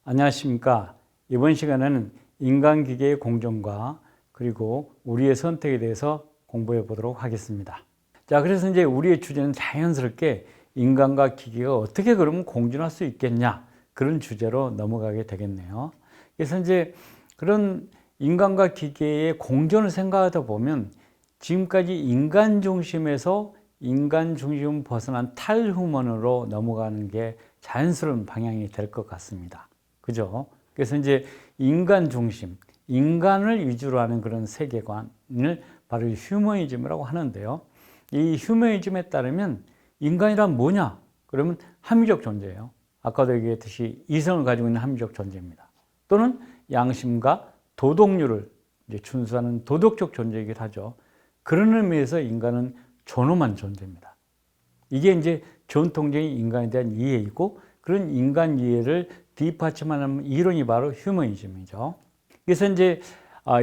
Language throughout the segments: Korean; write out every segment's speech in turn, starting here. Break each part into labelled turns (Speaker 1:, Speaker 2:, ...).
Speaker 1: 안녕하십니까. 이번 시간에는 인간기계의 공존과 그리고 우리의 선택에 대해서 공부해 보도록 하겠습니다. 자, 그래서 이제 우리의 주제는 자연스럽게 인간과 기계가 어떻게 그러면 공존할 수 있겠냐, 그런 주제로 넘어가게 되겠네요. 그래서 이제 그런 인간과 기계의 공존을 생각하다 보면 지금까지 인간 중심에서 인간 중심 벗어난 탈휴먼으로 넘어가는 게 자연스러운 방향이 될 것 같습니다. 그죠? 그래서 이제 인간 중심, 인간을 위주로 하는 그런 세계관을 바로 휴머니즘이라고 하는데요. 이 휴머니즘에 따르면 인간이란 뭐냐? 그러면 합리적 존재예요. 아까도 얘기했듯이 이성을 가지고 있는 합리적 존재입니다. 또는 양심과 도덕률을 이제 준수하는 도덕적 존재이기도 하죠. 그런 의미에서 인간은 존엄한 존재입니다. 이게 이제 전통적인 인간에 대한 이해이고, 그런 인간 이해를 뒷받침하는 이론이 바로 휴머니즘이죠. 그래서 이제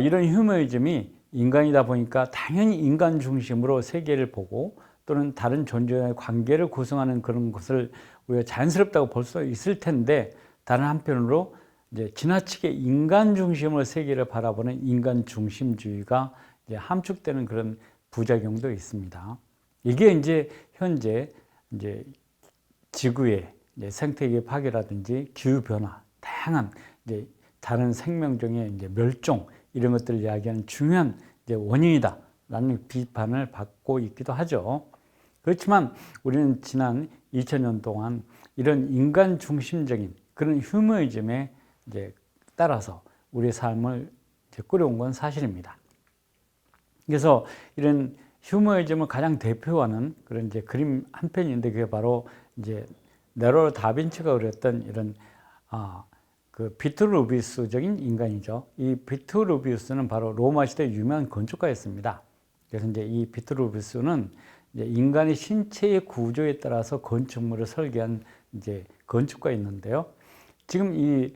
Speaker 1: 이런 휴머니즘이 인간이다 보니까 당연히 인간 중심으로 세계를 보고 또는 다른 존재와의 관계를 구성하는 그런 것을 우리가 자연스럽다고 볼 수 있을 텐데, 다른 한편으로 이제 지나치게 인간 중심으로 세계를 바라보는 인간 중심주의가 이제 함축되는 그런 부작용도 있습니다. 이게 이제 현재 이제 지구의 이제 생태계 파괴라든지 기후 변화, 다양한 이제 다른 생명종의 이제 멸종, 이런 것들을 이야기하는 중요한 이제 원인이다라는 비판을 받고 있기도 하죠. 그렇지만 우리는 지난 2000년 동안 이런 인간 중심적인 그런 휴머니즘에 이제 따라서 우리의 삶을 이제 꾸려온 건 사실입니다. 그래서 이런 휴머니즘을 가장 대표하는 그런 이제 그림 한 편인데, 그게 바로 이제 네오나르도 다빈치가 그렸던 이런 그 비트루비우스적인 인간이죠. 이 비트루비우스는 바로 로마 시대 유명한 건축가였습니다. 그래서 이제 이 비트루비우스는 이제 인간의 신체의 구조에 따라서 건축물을 설계한 이제 건축가였는데요. 지금 이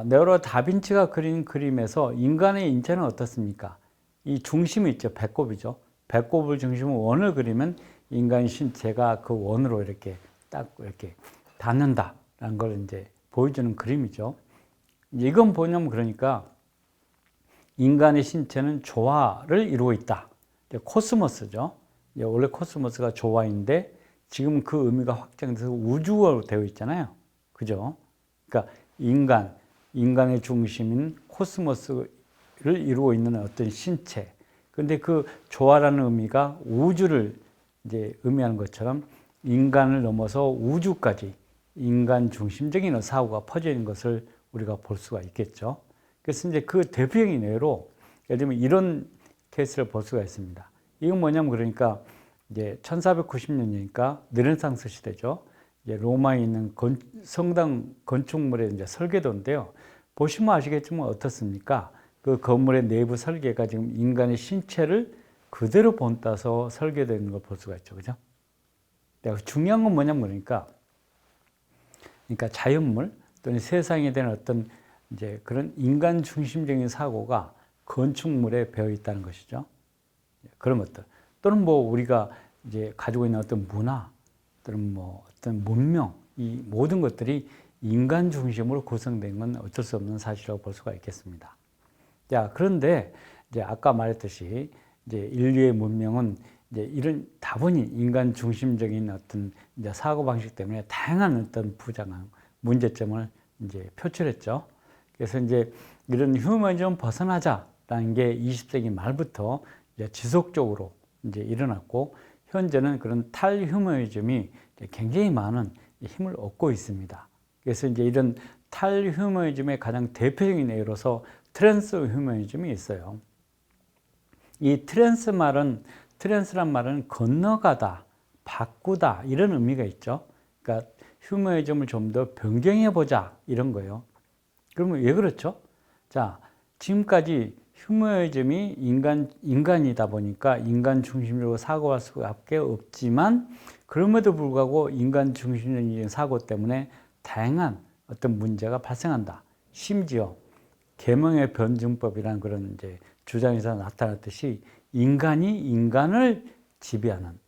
Speaker 1: 네오나르도 다빈치가 그린 그림에서 인간의 인체는 어떻습니까? 이 중심이 있죠. 배꼽이죠. 배꼽을 중심으로 원을 그리면 인간 신체가 그 원으로 이렇게 딱 이렇게 닿는다라는 걸 이제 보여주는 그림이죠. 이건 뭐냐면, 그러니까 인간의 신체는 조화를 이루고 있다. 코스모스죠. 원래 코스모스가 조화인데 지금 그 의미가 확장돼서 우주로 되어 있잖아요. 그죠? 그러니까 인간의 중심인 코스모스를 이루고 있는 어떤 신체. 근데 그 조화라는 의미가 우주를 이제 의미하는 것처럼 인간을 넘어서 우주까지 인간 중심적인 사고가 퍼져 있는 것을 우리가 볼 수가 있겠죠. 그래서 이제 그 대표적인 예로, 예를 들면 이런 케이스를 볼 수가 있습니다. 이건 뭐냐면, 그러니까 이제 1490년이니까 르네상스 시대죠. 이제 로마에 있는 성당 건축물의 이제 설계도인데요. 보시면 아시겠지만 어떻습니까? 그 건물의 내부 설계가 지금 인간의 신체를 그대로 본따서 설계되는 걸 볼 수가 있죠. 그죠? 중요한 건 뭐냐면, 그러니까 자연물 또는 세상에 대한 어떤 이제 그런 인간 중심적인 사고가 건축물에 배어 있다는 것이죠. 그런 것들. 또는 뭐 우리가 이제 가지고 있는 어떤 문화 또는 뭐 어떤 문명, 이 모든 것들이 인간 중심으로 구성된 건 어쩔 수 없는 사실이라고 볼 수가 있겠습니다. 자, 그런데 이제 아까 말했듯이 이제 인류의 문명은 이제 이런 다분히 인간 중심적인 어떤 이제 사고 방식 때문에 다양한 어떤 부작용, 문제점을 이제 표출했죠. 그래서 이제 이런 휴머니즘 벗어나자라는 게 20세기 말부터 이제 지속적으로 이제 일어났고, 현재는 그런 탈휴머니즘이 굉장히 많은 힘을 얻고 있습니다. 그래서 이제 이런 탈휴머니즘의 가장 대표적인 예로서 트랜스휴머니즘이 있어요. 이 트랜스란 말은 건너가다, 바꾸다, 이런 의미가 있죠. 그러니까 휴머니즘을 좀 더 변경해보자, 이런 거예요. 그러면 왜 그렇죠? 자, 지금까지 휴머니즘이 인간이다 보니까 인간 중심적으로 사고할 수밖에 없지만, 그럼에도 불구하고 인간 중심적인 사고 때문에 다양한 어떤 문제가 발생한다. 심지어 계명의 변증법이라는 그런 이제 주장에서 나타났듯이 인간이 인간을 지배하는,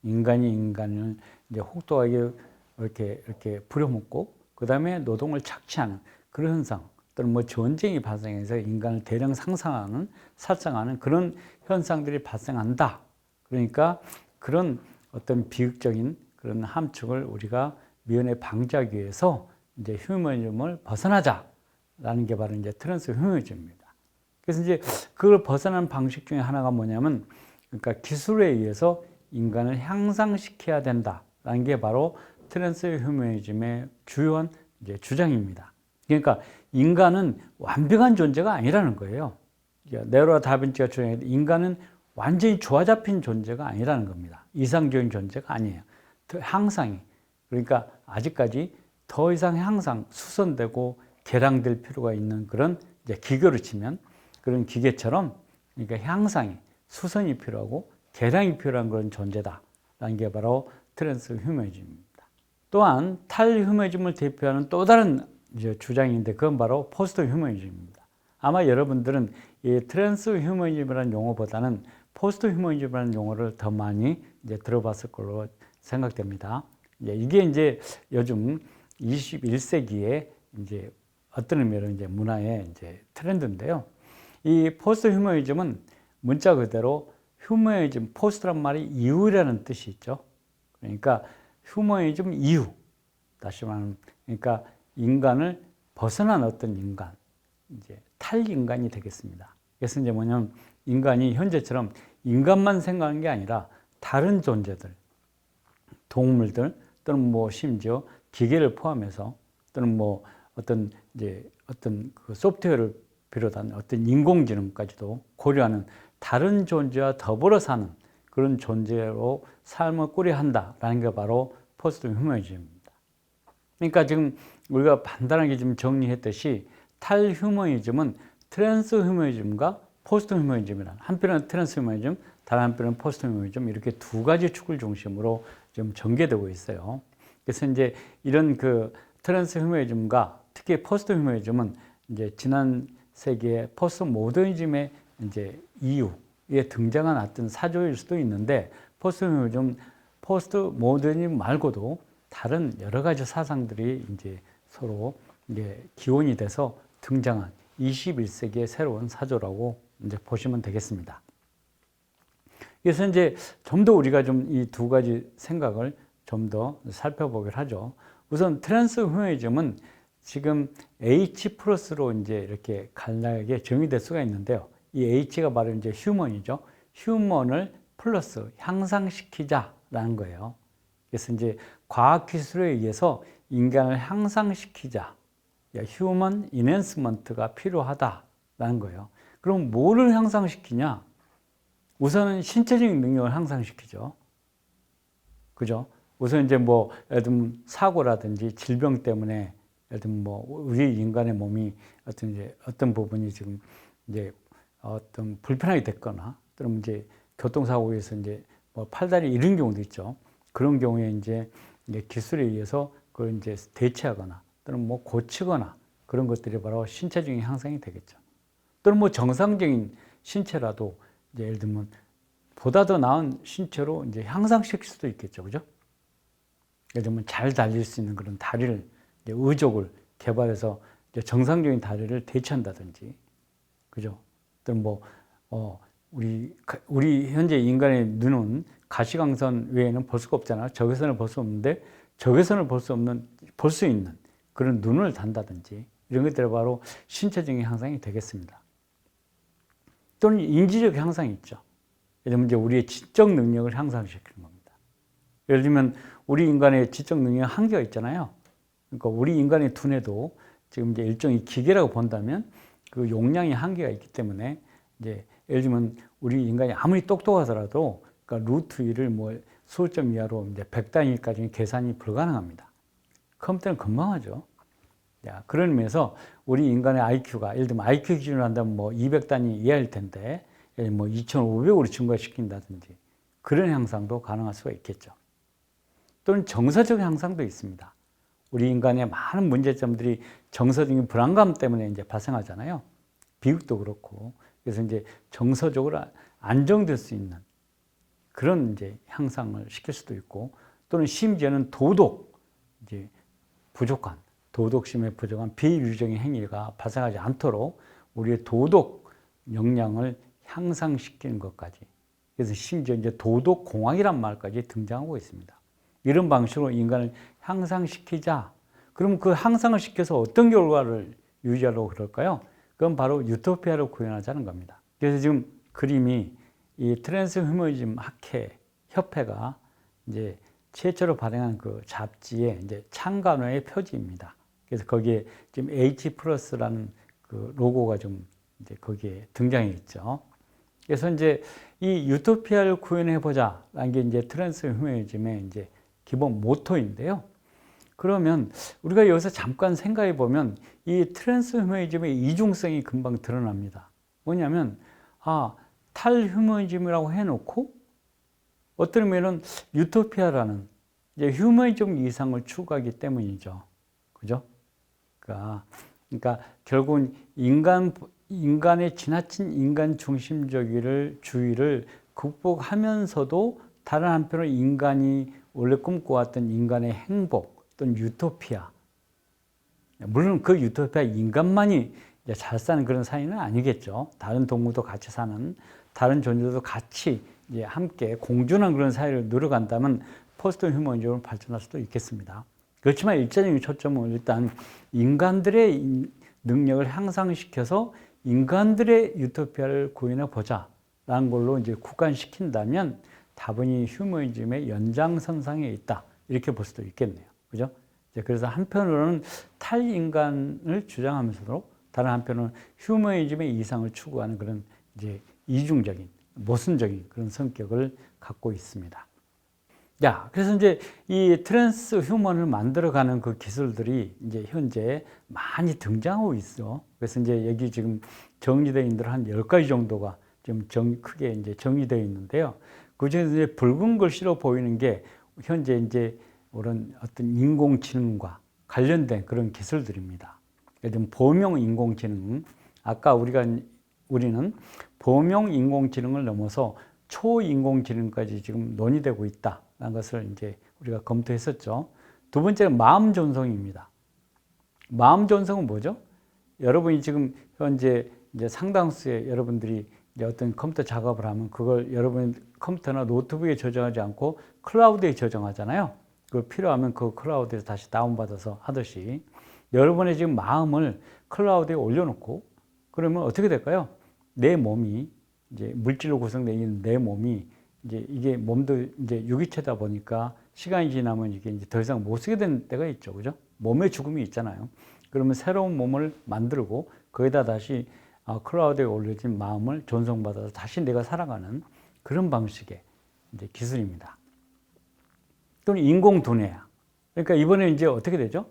Speaker 1: 인간이 인간을 이제 혹독하게 이렇게 부려먹고 그 다음에 노동을 착취하는 그런 현상 또는 뭐 전쟁이 발생해서 인간을 대량 살상하는 그런 현상들이 발생한다. 그러니까 그런 어떤 비극적인 그런 함축을 우리가 미연에 방지하기 위해서 이제 휴머니즘을 벗어나자라는 게 바로 이제 트랜스 휴머니즘입니다. 그래서 이제 그걸 벗어나는 방식 중에 하나가 뭐냐면, 그러니까 기술에 의해서 인간을 향상시켜야 된다라는 게 바로 트랜스 휴머니즘의 주요한 이제 주장입니다. 그러니까 인간은 완벽한 존재가 아니라는 거예요. 네오라 다빈치가 주장했듯 인간은 완전히 조화잡힌 존재가 아니라는 겁니다. 이상적인 존재가 아니에요. 향상이. 그러니까 아직까지 더 이상 향상, 수선되고 개량될 필요가 있는 그런 이제 기계로 치면 그런 기계처럼, 그러니까 향상이, 수선이 필요하고 개량이 필요한 그런 존재다라는 게 바로 트랜스 휴머니즘입니다. 또한 탈휴머니즘을 대표하는 또 다른 이제 주장인데 그건 바로 포스트 휴머니즘입니다. 아마 여러분들은 이 트랜스 휴머니즘이라는 용어보다는 포스트 휴머니즘이라는 용어를 더 많이 이제 들어봤을 걸로 생각됩니다. 이게 이제 요즘 21세기에 이제 어떤 의미로 이제 문화의 이제 트렌드인데요. 이 포스트 휴머니즘은 문자 그대로 휴머니즘, 포스트란 말이 이후라는 뜻이 있죠. 그러니까 휴머니즘 이후, 다시 말하면 그러니까 인간을 벗어난 어떤 인간, 이제 탈인간이 되겠습니다. 그래서 이제 뭐냐면 인간이 현재처럼 인간만 생각하는 게 아니라 다른 존재들, 동물들 또는 뭐 심지어 기계를 포함해서 또는 뭐 어떤 이제 어떤 그 소프트웨어를 비롯한 어떤 인공지능까지도 고려하는 다른 존재와 더불어 사는 그런 존재로 삶을 꾸려야 한다라는 게 바로 포스트 휴머니즘입니다. 그러니까 지금 우리가 간단하게 좀 정리했듯이 탈휴머니즘은 트랜스 휴머니즘과 포스트 휴머니즘이란, 한편은 트랜스 휴머니즘, 다른 한편은 포스트 휴머니즘, 이렇게 두 가지 축을 중심으로 좀 전개되고 있어요. 그래서 이제 이런 그 트랜스 휴머니즘과 특히 포스트 휴머니즘은 이제 지난 세기의 포스트 모더니즘의 이제 이후에 등장한 어떤 사조일 수도 있는데, 포스트 휴머니즘, 포스트 모더니즘 말고도 다른 여러 가지 사상들이 이제 서로 이제 기원이 돼서 등장한 21세기의 새로운 사조라고 이제 보시면 되겠습니다. 그래서 이제 좀 더 우리가 좀 이 두 가지 생각을 좀 더 살펴보기로 하죠. 우선 트랜스 휴머니즘은 지금 H 플러스로 이제 이렇게 간략하게 정의될 수가 있는데요. 이 H가 바로 이제 휴먼이죠. 휴먼을 플러스 향상시키자라는 거예요. 그래서 이제 과학기술에 의해서 인간을 향상시키자, 휴먼 이넨스먼트가 필요하다라는 거예요. 그럼 뭐를 향상시키냐? 우선은 신체적인 능력을 향상시키죠. 그죠? 우선 이제 뭐, 예를 들면 사고라든지 질병 때문에, 예를 들면 뭐, 우리 인간의 몸이 어떤 부분이 지금 이제 어떤 불편하게 됐거나, 또는 이제 교통사고에서 이제 뭐 팔다리 잃은 경우도 있죠. 그런 경우에 이제 기술에 의해서 그걸 이제 대체하거나, 또는 뭐 고치거나, 그런 것들이 바로 신체적인 향상이 되겠죠. 또는 뭐 정상적인 신체라도 이제 예를 들면 보다 더 나은 신체로 이제 향상시킬 수도 있겠죠. 그죠? 예를 들면 잘 달릴 수 있는 그런 다리를, 이제 의족을 개발해서 이제 정상적인 다리를 대체한다든지. 그죠? 또는 뭐, 우리 현재 인간의 눈은 가시광선 외에는 볼 수가 없잖아요. 적외선을 볼 수 없는데 적외선을 볼 수 있는 그런 눈을 단다든지 이런 것들이 바로 신체적인 향상이 되겠습니다. 또는 인지적 향상이 있죠. 예를 들면 이제 우리의 지적 능력을 향상시키는 겁니다. 예를 들면 우리 인간의 지적 능력 한계가 있잖아요. 그러니까 우리 인간의 두뇌도 지금 이제 일종의 기계라고 본다면 그 용량이 한계가 있기 때문에 이제 예를 들면 우리 인간이 아무리 똑똑하더라도 그러니까 루트 1을 뭐 수십 점 이하로 이제 100단위까지는 계산이 불가능합니다. 컴퓨터는 금방 하죠. 그런 의미에서 우리 인간의 IQ가 예를 들면 IQ 기준으로 한다면 뭐 200단위 이하일 텐데 뭐 2,500으로 증가시킨다든지 그런 향상도 가능할 수가 있겠죠. 또는 정서적 향상도 있습니다. 우리 인간의 많은 문제점들이 정서적인 불안감 때문에 이제 발생하잖아요. 비극도 그렇고. 그래서 이제 정서적으로 안정될 수 있는 그런 이제 향상을 시킬 수도 있고, 또는 심지어는 도덕 이제 부족한 도덕심에 부족한 비윤리적인 행위가 발생하지 않도록 우리의 도덕 역량을 향상시키는 것까지. 그래서 심지어 이제 도덕공학이란 말까지 등장하고 있습니다. 이런 방식으로 인간을 향상시키자. 그럼 그 향상을 시켜서 어떤 결과를 유지하려고 그럴까요? 그건 바로 유토피아를 구현하자는 겁니다. 그래서 지금 그림이 이 트랜스휴머니즘 학회 협회가 이제 최초로 발행한 그 잡지의 이제 창간호의 표지입니다. 그래서 거기에 지금 H 플러스라는 그 로고가 좀 이제 거기에 등장해 있죠. 그래서 이제 이 유토피아를 구현해보자라는 게 이제 트랜스휴머니즘의 이제 기본 모토인데요. 그러면 우리가 여기서 잠깐 생각해 보면 이 트랜스휴머니즘의 이중성이 금방 드러납니다. 뭐냐면, 탈휴머니즘이라고 해놓고 어떤 의미는 유토피아라는 이제 휴머니즘 이상을 추구하기 때문이죠. 그죠? 그러니까 결국은 인간의 지나친 인간 중심주의를 극복하면서도 다른 한편으로 인간이 원래 꿈꿔왔던 인간의 행복 또는 유토피아, 물론 그 유토피아 인간만이 잘 사는 그런 사회는 아니겠죠. 다른 동물도 같이 사는, 다른 존재도 같이 이제 함께 공존한 그런 사회를 누려간다면 포스트 휴머니즘으로 발전할 수도 있겠습니다. 그렇지만 일차적인 초점은 일단 인간들의 능력을 향상시켜서 인간들의 유토피아를 구현해 보자라는 걸로 이제 국한시킨다면 다분히 휴머니즘의 연장선상에 있다, 이렇게 볼 수도 있겠네요. 그죠? 그래서 한편으로는 탈인간을 주장하면서도 다른 한편으로는 휴머니즘의 이상을 추구하는 그런 이제 이중적인, 모순적인 그런 성격을 갖고 있습니다. 자, 그래서 이제 이 트랜스 휴먼을 만들어가는 그 기술들이 이제 현재 많이 등장하고 있어. 그래서 이제 여기 지금 정리되어 있는 한 10가지 정도가 지금 크게 이제 정리되어 있는데요. 그 중에서 이제 붉은 글씨로 보이는 게 현재 이제 그런 어떤 인공지능과 관련된 그런 기술들입니다. 예를 들면 범용 인공지능, 아까 우리는 범용 인공지능을 넘어서 초인공지능까지 지금 논의되고 있다는 것을 이제 우리가 검토했었죠. 두 번째는 마음 전송입니다. 마음 전송은 뭐죠? 여러분이 지금 현재 이제 상당수의 여러분들이 이제 어떤 컴퓨터 작업을 하면 그걸 여러분 컴퓨터나 노트북에 저장하지 않고 클라우드에 저장하잖아요. 그 필요하면 그 클라우드에서 다시 다운받아서 하듯이 여러분의 지금 마음을 클라우드에 올려놓고 그러면 어떻게 될까요? 내 몸이 이제 물질로 구성되어 있는 내 몸이 이제 이게 몸도 이제 유기체다 보니까 시간이 지나면 이게 이제 더 이상 못 쓰게 되는 때가 있죠. 그죠? 몸의 죽음이 있잖아요. 그러면 새로운 몸을 만들고 거기다 다시 클라우드에 올려진 마음을 전송받아서 다시 내가 살아가는 그런 방식의 이제 기술입니다. 또는 인공두뇌야. 그러니까 이번에 이제 어떻게 되죠?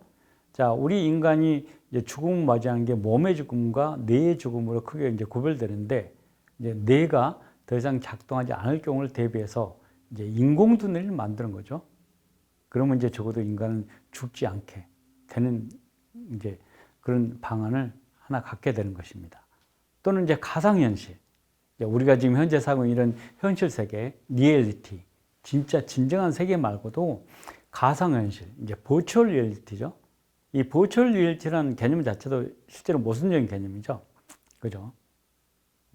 Speaker 1: 자, 우리 인간이 이제 죽음을 맞이하는 게 몸의 죽음과 뇌의 죽음으로 크게 이제 구별되는데, 이제 뇌가 더 이상 작동하지 않을 경우를 대비해서 이제 인공두뇌를 만드는 거죠. 그러면 이제 적어도 인간은 죽지 않게 되는 이제 그런 방안을 하나 갖게 되는 것입니다. 또는 이제 가상현실. 우리가 지금 현재 살고 있는 이런 현실 세계, 리얼리티, 진짜 진정한 세계 말고도 가상현실, 이제 버추얼 리얼리티죠. 이 버추얼 리얼리티라는 개념 자체도 실제로 모순적인 개념이죠. 그죠?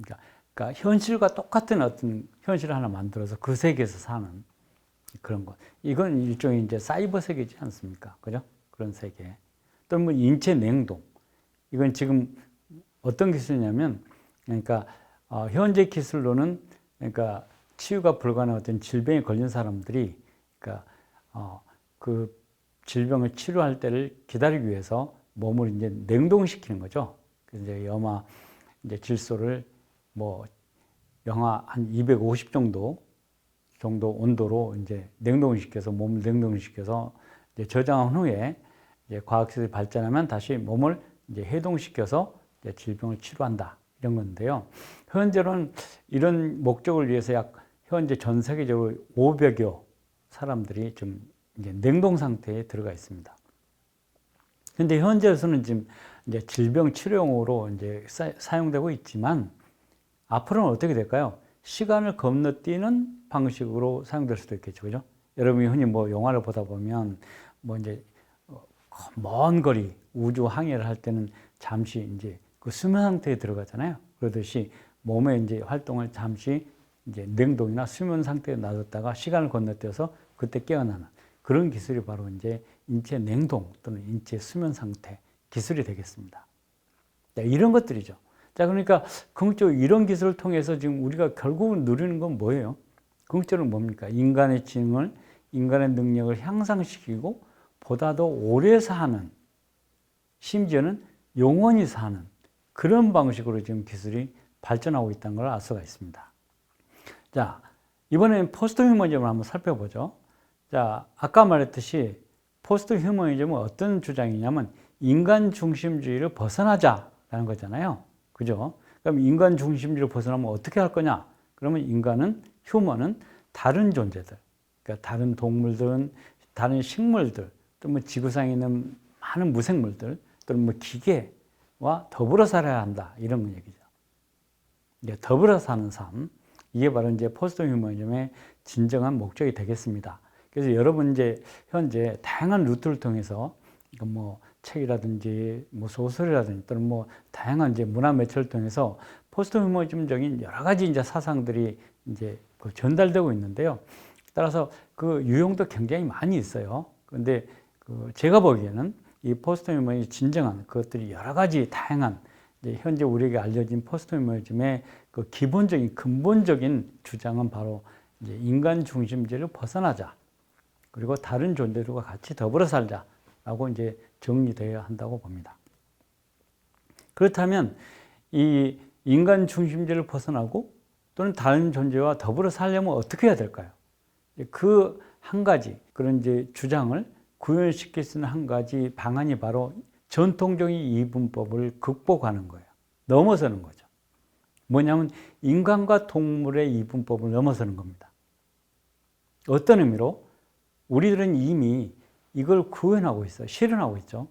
Speaker 1: 그러니까 현실과 똑같은 어떤 현실을 하나 만들어서 그 세계에서 사는 그런 것. 이건 일종의 이제 사이버 세계지 않습니까? 그죠? 그런 세계. 또는 뭐 인체 냉동. 이건 지금 어떤 기술이냐면, 그러니까 현재 기술로는 그러니까 치유가 불가능한 어떤 질병에 걸린 사람들이 그러니까 그 질병을 치료할 때를 기다리기 위해서 몸을 이제 냉동시키는 거죠. 그래서 이제 영하 이제 질소를 뭐 영하 한 250 정도 온도로 이제 냉동을 시켜서 몸을 냉동을 시켜서 이제 저장한 후에 이제 과학기술이 발전하면 다시 몸을 이제 해동시켜서 이제 질병을 치료한다, 이런 건데요. 현재로는 이런 목적을 위해서 현재 전 세계적으로 500여 사람들이 좀 이제 냉동 상태에 들어가 있습니다. 근데 현재에서는 지금 이제 질병 치료용으로 이제 사용되고 있지만 앞으로는 어떻게 될까요? 시간을 건너뛰는 방식으로 사용될 수도 있겠죠. 그죠? 여러분이 흔히 뭐 영화를 보다 보면 뭐 이제 먼 거리 우주 항해를 할 때는 잠시 이제 그 수면 상태에 들어가잖아요. 그러듯이 몸의 이제 활동을 잠시 이제 냉동이나 수면 상태에 놔뒀다가 시간을 건너뛰어서 그때 깨어나는 그런 기술이 바로 이제 인체 냉동 또는 인체 수면 상태 기술이 되겠습니다. 자, 이런 것들이죠. 자, 그러니까 궁극적으로 이런 기술을 통해서 지금 우리가 결국은 누리는 건 뭐예요? 궁극적으로 뭡니까? 인간의 지능을, 인간의 능력을 향상시키고 보다 더 오래 사는, 심지어는 영원히 사는 그런 방식으로 지금 기술이 발전하고 있다는 걸 알 수가 있습니다. 자, 이번에는 포스트 휴머니즘을 한번 살펴보죠. 자, 아까 말했듯이 포스트 휴머니즘은 어떤 주장이냐면 인간 중심주의를 벗어나자라는 거잖아요. 그죠? 그럼 인간 중심주의를 벗어나면 어떻게 할 거냐? 그러면 인간은, 휴먼은 다른 존재들, 그러니까 다른 동물들은, 다른 식물들, 또 뭐 지구상에 있는 많은 무생물들, 또는 뭐 기계와 더불어 살아야 한다. 이런 얘기죠. 이제 더불어 사는 삶. 이게 바로 이제 포스트 휴머니즘의 진정한 목적이 되겠습니다. 그래서 여러분 이제 현재 다양한 루트를 통해서 뭐 책이라든지 뭐 소설이라든지 또는 뭐 다양한 이제 문화 매체를 통해서 포스트 휴머니즘적인 여러 가지 이제 사상들이 이제 전달되고 있는데요. 따라서 그 유형도 굉장히 많이 있어요. 그런데 그 제가 보기에는 이 포스트 휴머니즘의 진정한 그것들이 여러 가지 다양한 이제 현재 우리에게 알려진 포스트 휴머니즘의 그 기본적인 근본적인 주장은 바로 이제 인간 중심주의를 벗어나자. 그리고 다른 존재들과 같이 더불어 살자라고 이제 정리되어야 한다고 봅니다. 그렇다면 이 인간 중심주의를 벗어나고 또는 다른 존재와 더불어 살려면 어떻게 해야 될까요? 그 한 가지 그런 이제 주장을 구현시킬 수 있는 한 가지 방안이 바로 전통적인 이분법을 극복하는 거예요. 넘어서는 거죠. 뭐냐면 인간과 동물의 이분법을 넘어서는 겁니다. 어떤 의미로? 우리들은 이미 이걸 구현하고 있어요. 실현하고 있죠.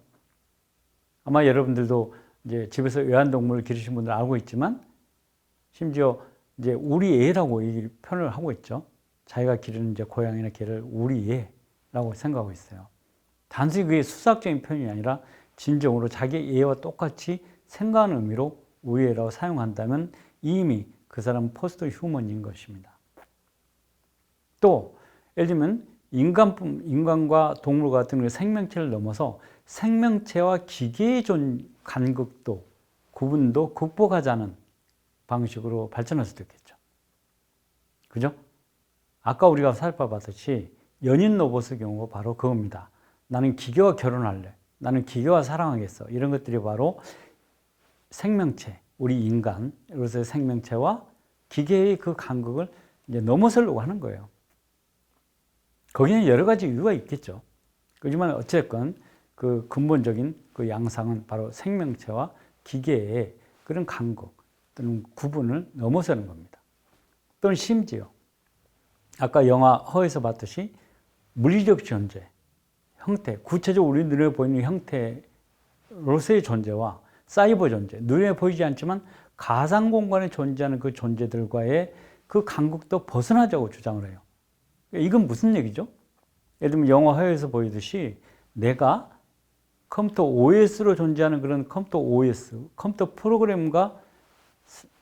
Speaker 1: 아마 여러분들도 이제 집에서 애완동물을 기르신 분들 알고 있지만 심지어 이제 우리 애라고 이 표현을 하고 있죠. 자기가 기르는 이제 고양이나 개를 우리 애라고 생각하고 있어요. 단순히 그게 수학적인 표현이 아니라 진정으로 자기 애와 똑같이 생각하는 의미로 우리 애라고 사용한다면 이미 그 사람은 포스트 휴먼인 것입니다. 또 예를 들면 인간과 동물 같은 생명체를 넘어서 생명체와 기계의 간극도, 구분도 극복하자는 방식으로 발전할 수도 있겠죠. 그죠? 아까 우리가 살펴봤듯이 연인 로봇의 경우가 바로 그겁니다. 나는 기계와 결혼할래. 나는 기계와 사랑하겠어. 이런 것들이 바로 생명체, 우리 인간으로서의 생명체와 기계의 그 간극을 이제 넘어서려고 하는 거예요. 거기는 여러 가지 이유가 있겠죠. 그렇지만 어쨌건 그 근본적인 그 양상은 바로 생명체와 기계의 그런 간극 또는 구분을 넘어서는 겁니다. 또는 심지어 아까 영화 허에서 봤듯이 물리적 존재, 형태, 구체적으로 우리 눈에 보이는 형태로서의 존재와 사이버 존재, 눈에 보이지 않지만 가상 공간에 존재하는 그 존재들과의 그 간극도 벗어나자고 주장을 해요. 이건 무슨 얘기죠? 예를 들면 영화 허에서 보이듯이 내가 컴퓨터 OS로 존재하는 그런 컴퓨터 OS, 컴퓨터 프로그램과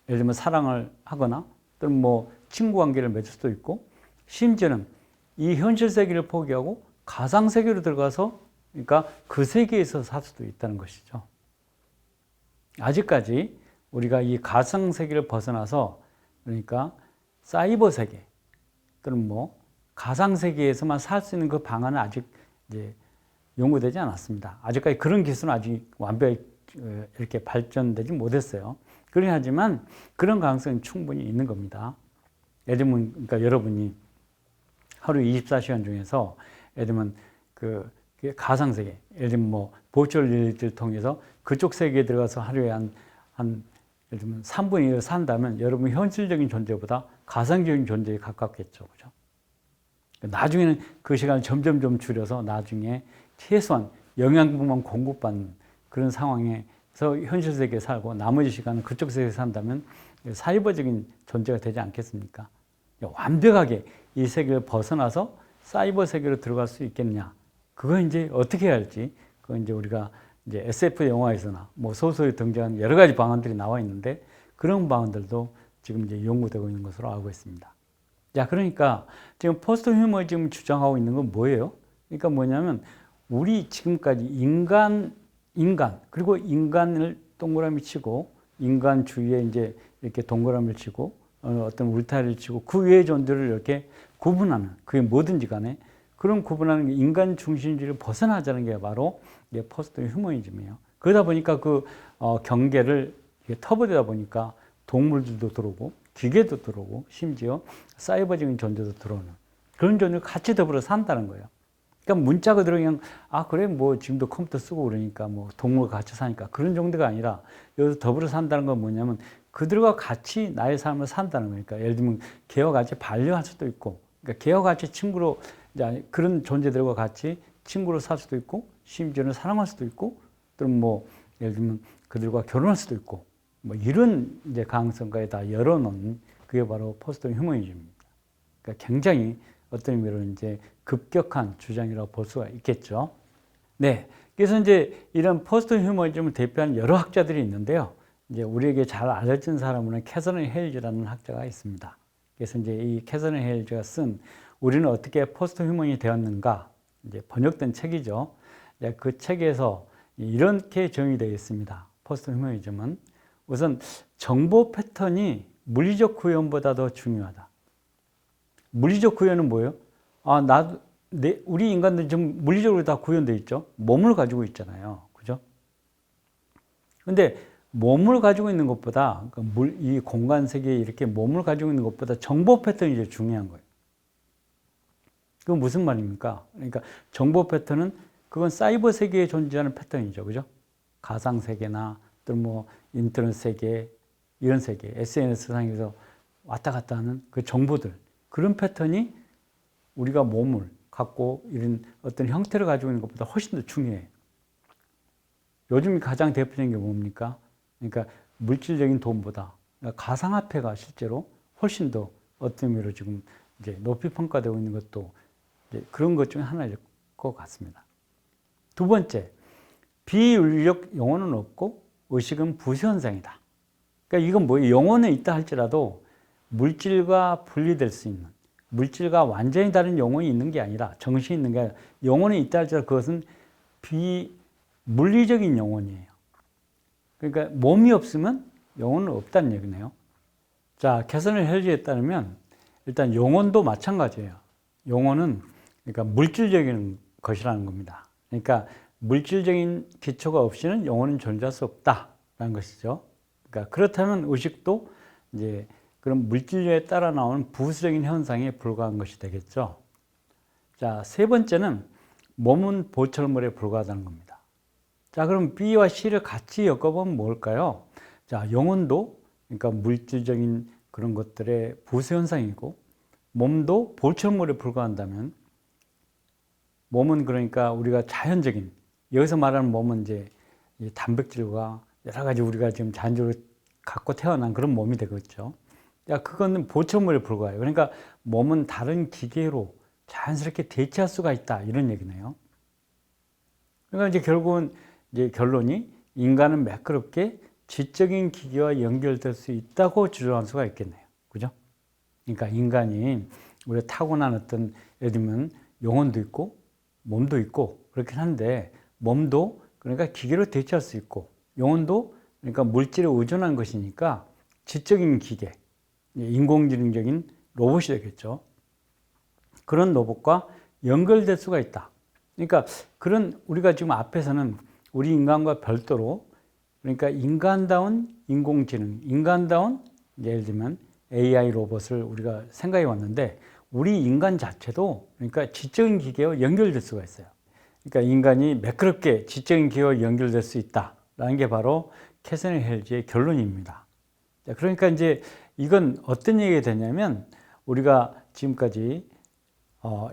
Speaker 1: 예를 들면 사랑을 하거나 또는 뭐 친구 관계를 맺을 수도 있고 심지어는 이 현실 세계를 포기하고 가상 세계로 들어가서 그러니까 그 세계에서 살 수도 있다는 것이죠. 아직까지 우리가 이 가상 세계를 벗어나서 그러니까 사이버 세계 또는 뭐 가상 세계에서만 살 수 있는 그 방안은 아직 이제 연구되지 않았습니다. 아직까지 그런 기술은 아직 완벽히 이렇게 발전되지 못했어요. 그러긴 하지만 그런 가능성이 충분히 있는 겁니다. 예를 들면 그러니까 여러분이 하루 24시간 중에서 예를 들면 그 가상 세계, 예를 들면 뭐 버추얼 리얼리티를 통해서 그쪽 세계에 들어가서 하루에 한 예를 들면 3분의 1을 산다면 여러분 현실적인 존재보다 가상적인 존재에 가깝겠죠. 그죠? 나중에는 그 시간을 점점 줄여서 나중에 최소한 영양분만 공급받는 그런 상황에서 현실 세계에 살고 나머지 시간은 그쪽 세계에 산다면 사이버적인 존재가 되지 않겠습니까? 완벽하게 이 세계를 벗어나서 사이버 세계로 들어갈 수 있겠느냐? 그거 이제 어떻게 해야 할지 그 이제 우리가 이제 SF 영화에서나 뭐 소설에 등장하는 여러 가지 방안들이 나와 있는데 그런 방안들도 지금 이제 연구되고 있는 것으로 알고 있습니다. 자, 그러니까 지금 포스트 휴머에 지금 주장하고 있는 건 뭐예요? 그러니까 뭐냐면 우리 지금까지 인간 그리고 인간을 동그라미 치고 인간 주위에 이제 이렇게 동그라미를 치고 어떤 울타리를 치고 그 외의 존재를 이렇게 구분하는 그게 뭐든지 간에 그런 구분하는 게 인간 중심주의를 벗어나자는 게 바로 이게 포스트 휴머니즘이에요. 그러다 보니까 그 경계를 터버리다 보니까 동물들도 들어오고 기계도 들어오고 심지어 사이버적인 존재도 들어오는 그런 존재를 같이 더불어 산다는 거예요. 그러니까 문자 그대로 그냥 그래 뭐 지금도 컴퓨터 쓰고 그러니까 뭐 동물과 같이 사니까 그런 정도가 아니라 여기서 더불어 산다는 건 뭐냐면 그들과 같이 나의 삶을 산다는 거니까 예를 들면 개와 같이 반려할 수도 있고 그러니까 개와 같이 친구로 이제 그런 존재들과 같이 친구로 살 수도 있고 심지어는 사랑할 수도 있고 또는 뭐 예를 들면 그들과 결혼할 수도 있고 뭐 이런 이제 가능성까지 다 열어놓은 그게 바로 포스트 휴머니즘입니다. 그러니까 굉장히 어떤 의미로 이제 급격한 주장이라고 볼 수가 있겠죠. 네. 그래서 이제 이런 포스트 휴머니즘을 대표하는 여러 학자들이 있는데요. 이제 우리에게 잘 알려진 사람은 캐서린 헤일즈라는 학자가 있습니다. 그래서 이제 이 캐서린 헤일즈가 쓴 우리는 어떻게 포스트 휴머니 되었는가 이제 번역된 책이죠. 그 책에서 이렇게 정의되어 있습니다. 포스트 휴머니즘은 우선 정보 패턴이 물리적 구현보다 더 중요하다. 물리적 구현은 뭐예요? 우리 인간들은 지금 물리적으로 다 구현되어 있죠. 몸을 가지고 있잖아요. 그죠? 근데 몸을 가지고 있는 것보다, 이 공간 세계에 이렇게 몸을 가지고 있는 것보다 정보 패턴이 제일 중요한 거예요. 그건 무슨 말입니까? 그러니까 정보 패턴은 그건 사이버 세계에 존재하는 패턴이죠. 그죠? 가상 세계나 또 뭐 인터넷 세계, 이런 세계, SNS 상에서 왔다 갔다 하는 그 정보들. 그런 패턴이 우리가 몸을 갖고 이런 어떤 형태를 가지고 있는 것보다 훨씬 더 중요해요. 요즘 가장 대표적인 게 뭡니까? 그러니까 물질적인 돈보다 그러니까 가상화폐가 실제로 훨씬 더 어떤 의미로 지금 이제 높이 평가되고 있는 것도 이제 그런 것 중에 하나일 것 같습니다. 두 번째, 비윤리적 영혼은 없고 의식은 부수현상이다. 그러니까 이건 뭐예요? 영혼은 있다 할지라도 물질과 분리될 수 있는 물질과 완전히 다른 영혼이 있는 게 아니라 정신이 있는 게 아니라 영혼이 있다 할지라도 그것은 비물리적인 영혼이에요. 그러니까 몸이 없으면 영혼은 없다는 얘기네요. 자, 캐서린 헤일즈에 따르면 일단 영혼도 마찬가지예요. 영혼은 그러니까 물질적인 것이라는 겁니다. 그러니까 물질적인 기초가 없이는 영혼은 존재할 수 없다라는 것이죠. 그러니까 그렇다면 의식도 이제 그런 물질에 따라 나오는 부수적인 현상에 불과한 것이 되겠죠. 자, 세 번째는 몸은 보철물에 불과하다는 겁니다. 자, 그럼 B와 C를 같이 엮어보면 뭘까요? 자, 영혼도 그러니까 물질적인 그런 것들의 부수 현상이고 몸도 보철물에 불과한다면 몸은 그러니까 우리가 자연적인 여기서 말하는 몸은 이제 단백질과 여러 가지 우리가 지금 자연적으로 갖고 태어난 그런 몸이 되겠죠. 야, 그거는 보철물에 불과해요. 그러니까 몸은 다른 기계로 자연스럽게 대체할 수가 있다 이런 얘기네요. 그러니까 이제 결국은 이제 결론이 인간은 매끄럽게 지적인 기계와 연결될 수 있다고 주장할 수가 있겠네요. 그죠? 그러니까 인간이 우리가 타고난 어떤 예를 들면 영혼도 있고 몸도 있고 그렇긴 한데 몸도 그러니까 기계로 대체할 수 있고 영혼도 그러니까 물질에 의존한 것이니까 지적인 기계, 인공지능적인 로봇이 되겠죠. 그런 로봇과 연결될 수가 있다. 그러니까 그런 우리가 지금 앞에서는 우리 인간과 별도로 그러니까 인간다운 인공지능, 인간다운 예를 들면 AI 로봇을 우리가 생각해 왔는데 우리 인간 자체도 그러니까 지적인 기계와 연결될 수가 있어요. 그러니까 인간이 매끄럽게 지적인 기계와 연결될 수 있다라는 게 바로 캐서린 헤일즈의 결론입니다. 그러니까 이제 이건 어떤 얘기가 되냐면 우리가 지금까지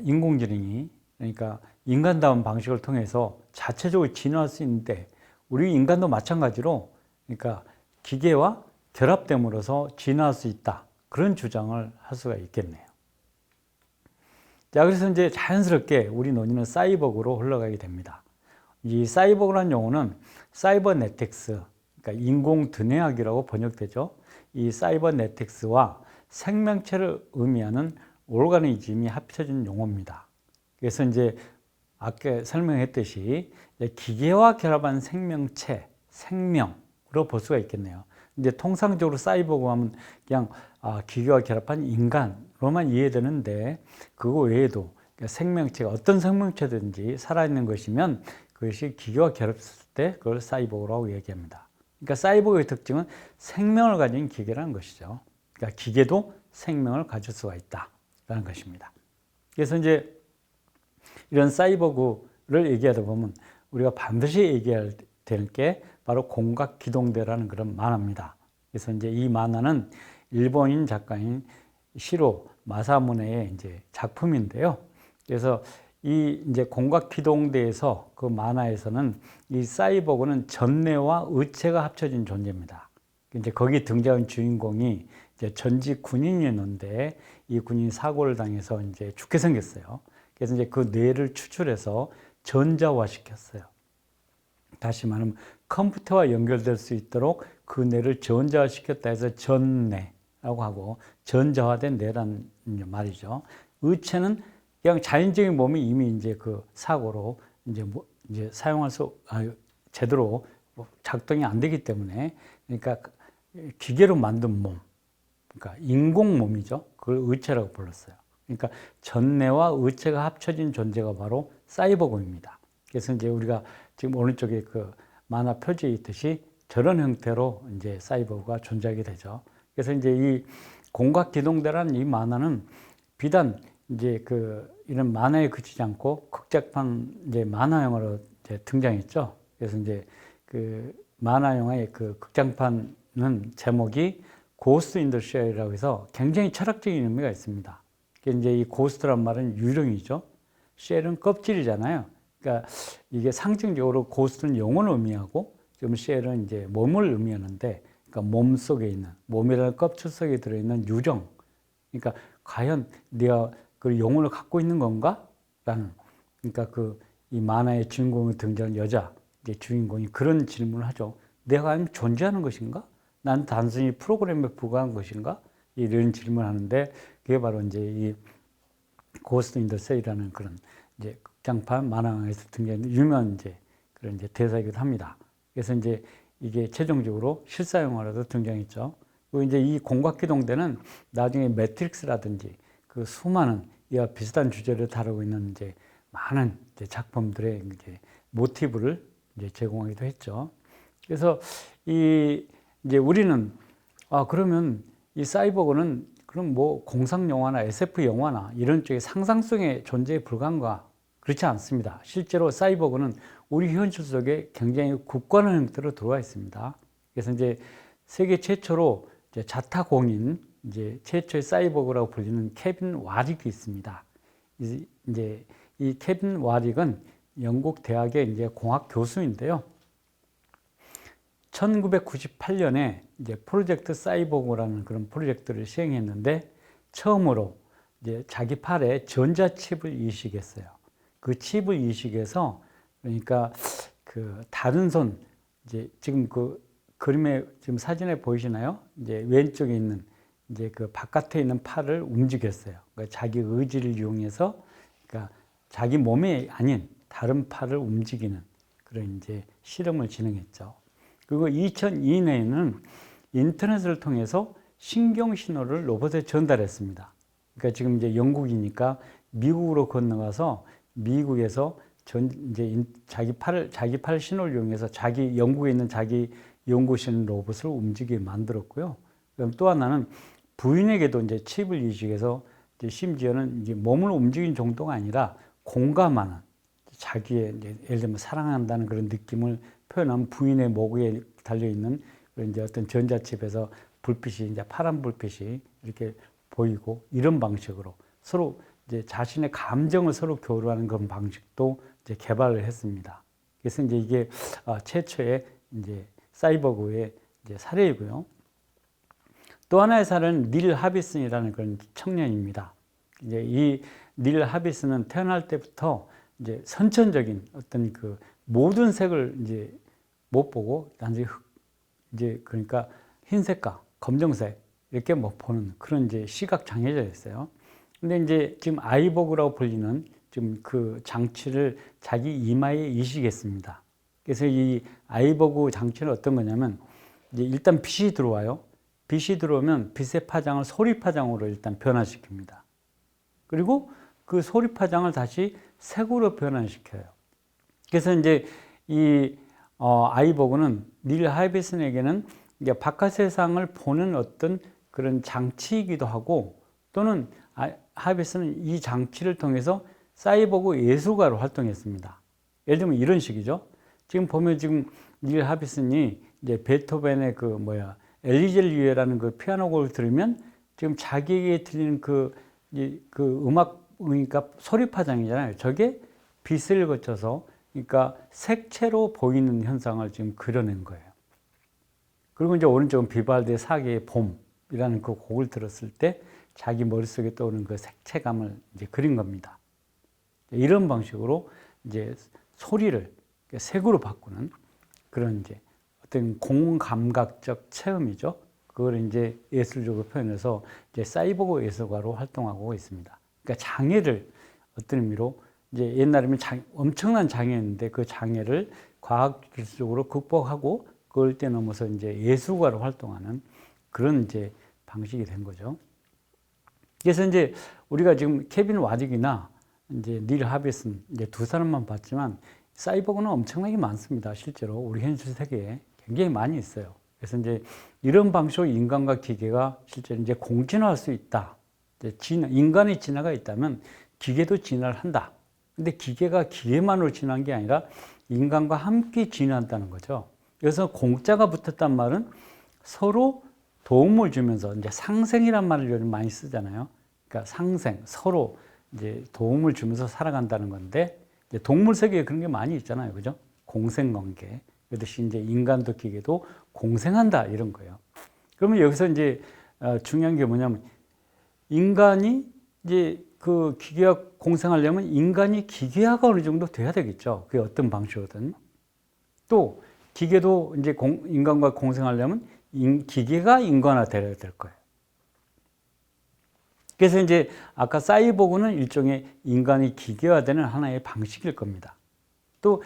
Speaker 1: 인공지능이 그러니까 인간다운 방식을 통해서 자체적으로 진화할 수 있는데 우리 인간도 마찬가지로 그러니까 기계와 결합됨으로써 진화할 수 있다. 그런 주장을 할 수가 있겠네요. 자, 그래서 이제 자연스럽게 우리 논의는 사이버그로 흘러가게 됩니다. 이 사이버그라는 용어는 사이버네틱스, 그러니까 인공드내학이라고 번역되죠. 이 사이버네틱스와 생명체를 의미하는 오르가니즘이 합쳐진 용어입니다. 그래서 이제 아까 설명했듯이 기계와 결합한 생명체, 생명으로 볼 수가 있겠네요. 이제 통상적으로 사이버그 하면 그냥 기계와 결합한 인간으로만 이해되는데, 그거 외에도 생명체가 어떤 생명체든지 살아있는 것이면 그것이 기계와 결합했을 때 그걸 사이버그라고 얘기합니다. 그러니까 사이버그의 특징은 생명을 가진 기계라는 것이죠. 그러니까 기계도 생명을 가질 수가 있다라는 것입니다. 그래서 이제 이런 사이버그를 얘기하다 보면 우리가 반드시 얘기해야 될 게 바로 공각기동대라는 그런 만화입니다. 그래서 이제 이 만화는 일본인 작가인 시로 마사무네의 이제 작품인데요. 그래서 이 이제 공각기동대에서 그 만화에서는 이 사이버그는 전내와 의체가 합쳐진 존재입니다. 이제 거기 등장한 주인공이 이제 전직 군인이었는데 이 군인이 사고를 당해서 이제 죽게 생겼어요. 그래서 이제 그 뇌를 추출해서 전자화 시켰어요. 다시 말하면 컴퓨터와 연결될 수 있도록 그 뇌를 전자화 시켰다 해서 전뇌라고 하고, 전자화된 뇌란 말이죠. 의체는 그냥 자연적인 몸이 이미 이제 그 사고로 이제 사용할 수 제대로 작동이 안 되기 때문에, 그러니까 기계로 만든 몸, 그러니까 인공 몸이죠. 그걸 의체라고 불렀어요. 그러니까 전내와 의체가 합쳐진 존재가 바로 사이버그입니다. 그래서 이제 우리가 지금 오른쪽에 그 만화 표지에 있듯이 저런 형태로 이제 사이버그가 존재하게 되죠. 그래서 이제 이 공각기동대라는 이 만화는 비단 이제 이런 만화에 그치지 않고 극작판 이제 만화영화로 이제 등장했죠. 그래서 이제 그 만화영화의 그 극장판은 제목이 고스트 인 더 쉘이라고 해서 굉장히 철학적인 의미가 있습니다. 이제 이 고스트란 말은 유령이죠. 쉘은 껍질이잖아요. 그러니까 이게 상징적으로 고스트는 영혼을 의미하고, 지금 쉘은 이제 몸을 의미하는데, 그러니까 몸 속에 있는, 몸이라는 껍질 속에 들어있는 유령. 그러니까 과연 내가 그 영혼을 갖고 있는 건가? 라는, 그러니까 이 만화의 주인공이 등장한 여자, 이제 주인공이 그런 질문을 하죠. 내가 아니면 존재하는 것인가? 난 단순히 프로그램에 불과한 것인가? 이런 질문을 하는데, 그게 바로 이제 이 고스트 인 더 셀이라는 그런 이제 극장판 만화에서 등장하는 유명한 이제 그런 이제 대사이기도 합니다. 그래서 이제 이게 최종적으로 실사 영화로도 등장했죠. 그리고 이제 이 공각기동대는 나중에 매트릭스라든지 그 수많은 이와 비슷한 주제를 다루고 있는 이제 많은 이제 작품들의 이제 모티브를 이제 제공하기도 했죠. 그래서 이제 우리는 그러면 이 사이버그는 그럼 뭐 공상 영화나 SF 영화나 이런 쪽의 상상 속의 존재에 불과한가? 그렇지 않습니다. 실제로 사이버그는 우리 현실 속에 굉장히 굳건한 형태로 들어와 있습니다. 그래서 이제 세계 최초로 이제 자타공인, 이제 최초의 사이버그라고 불리는 케빈 와릭이 있습니다. 이제 이 케빈 와릭은 영국 대학의 이제 공학 교수인데요. 1998년에 이제 프로젝트 사이버그라는 그런 프로젝트를 시행했는데, 처음으로 이제 자기 팔에 전자칩을 이식했어요. 그 칩을 이식해서, 그러니까 그 다른 손, 이제 지금 그 그림에 지금 사진에 보이시나요? 이제 왼쪽에 있는 이제 그 바깥에 있는 팔을 움직였어요. 그러니까 자기 의지를 이용해서, 그러니까 자기 몸이 아닌 다른 팔을 움직이는 그런 이제 실험을 진행했죠. 그리고 2002년에는 인터넷을 통해서 신경 신호를 로봇에 전달했습니다. 그러니까 지금 이제 영국이니까 미국으로 건너가서 미국에서 이제 자기 팔 신호를 이용해서 영국에 있는 자기 연구실 로봇을 움직이게 만들었고요. 그럼 또 하나는 부인에게도 이제 칩을 이식해서 이제 심지어는 이제 몸을 움직이는 정도가 아니라 공감하는, 자기의 이제 예를 들면 사랑한다는 그런 느낌을 표현하면 부인의 목에 달려 있는 그런 이제 어떤 전자칩에서 불빛이 이제 파란 불빛이 이렇게 보이고, 이런 방식으로 서로 이제 자신의 감정을 서로 교류하는 그런 방식도 이제 개발을 했습니다. 그래서 이제 이게 최초의 이제 사이버그의 이제 사례이고요. 또 하나의 사례는 닐 하비슨이라는 그런 청년입니다. 이제 이 닐 하비슨은 태어날 때부터 이제 선천적인 어떤 그 모든 색을 이제 못 보고 단지 이제 그러니까 흰색과 검정색 이렇게 뭐 보는 그런 이제 시각 장애자였어요. 근데 이제 지금 아이버그라고 불리는 지금 그 장치를 자기 이마에 이식했습니다. 그래서 이 아이버그 장치는 어떤 거냐면 이제 일단 빛이 들어와요. 빛이 들어오면 빛의 파장을 소리 파장으로 일단 변화시킵니다. 그리고 그 소리 파장을 다시 색으로 변환시켜요. 그래서 이제 이 아이버그는 닐 하이베슨에게는 이제 바깥 세상을 보는 어떤 그런 장치이기도 하고 또는 하이베슨은 이 장치를 통해서 사이버그 예술가로 활동했습니다. 예를 들면 이런 식이죠. 지금 보면 지금 닐 하이베슨이 이제 베토벤의 그 엘리제를 위해라는 그 피아노 곡을 들으면 지금 자기에게 들리는 그 음악, 그러니까 소리 파장이잖아요. 저게 빛을 거쳐서 그러니까 색채로 보이는 현상을 지금 그려낸 거예요. 그리고 이제 오른쪽은 비발디의 사계의 봄이라는 그 곡을 들었을 때 자기 머릿속에 떠오르는 그 색채감을 이제 그린 겁니다. 이런 방식으로 이제 소리를 색으로 바꾸는 그런 이제 어떤 공감각적 체험이죠. 그걸 이제 예술적으로 표현해서 이제 사이버그 예술가로 활동하고 있습니다. 그러니까 장애를 어떤 의미로 이제 옛날에는 엄청난 장애였는데 그 장애를 과학기술적으로 극복하고 그걸 뛰어넘어서 이제 예술가로 활동하는 그런 이제 방식이 된 거죠. 그래서 이제 우리가 지금 케빈 와딕이나 이제 닐 하베슨 이제 두 사람만 봤지만 사이버그는 엄청나게 많습니다. 실제로 우리 현실 세계에 굉장히 많이 있어요. 그래서 이제 이런 방식으로 인간과 기계가 실제로 이제 공진화할 수 있다. 인간의 진화가 있다면 기계도 진화를 한다. 근데 기계가 기계만으로 진화한 게 아니라 인간과 함께 진화한다는 거죠. 그래서 공자가 붙었단 말은 서로 도움을 주면서 이제 상생이란 말을 요즘 많이 쓰잖아요. 그러니까 상생, 서로 이제 도움을 주면서 살아간다는 건데 이제 동물 세계에 그런 게 많이 있잖아요. 그죠? 공생관계. 그렇듯이 이제 인간도 기계도 공생한다 이런 거예요. 그러면 여기서 이제 중요한 게 뭐냐면 인간이 이제 그 기계와 공생하려면 인간이 기계화가 어느 정도 돼야 되겠죠. 그게 어떤 방식이든. 또 기계도 이제 인간과 공생하려면 기계가 인간화 돼야 될 거예요. 그래서 이제 아까 사이보그는 일종의 인간이 기계화되는 하나의 방식일 겁니다. 또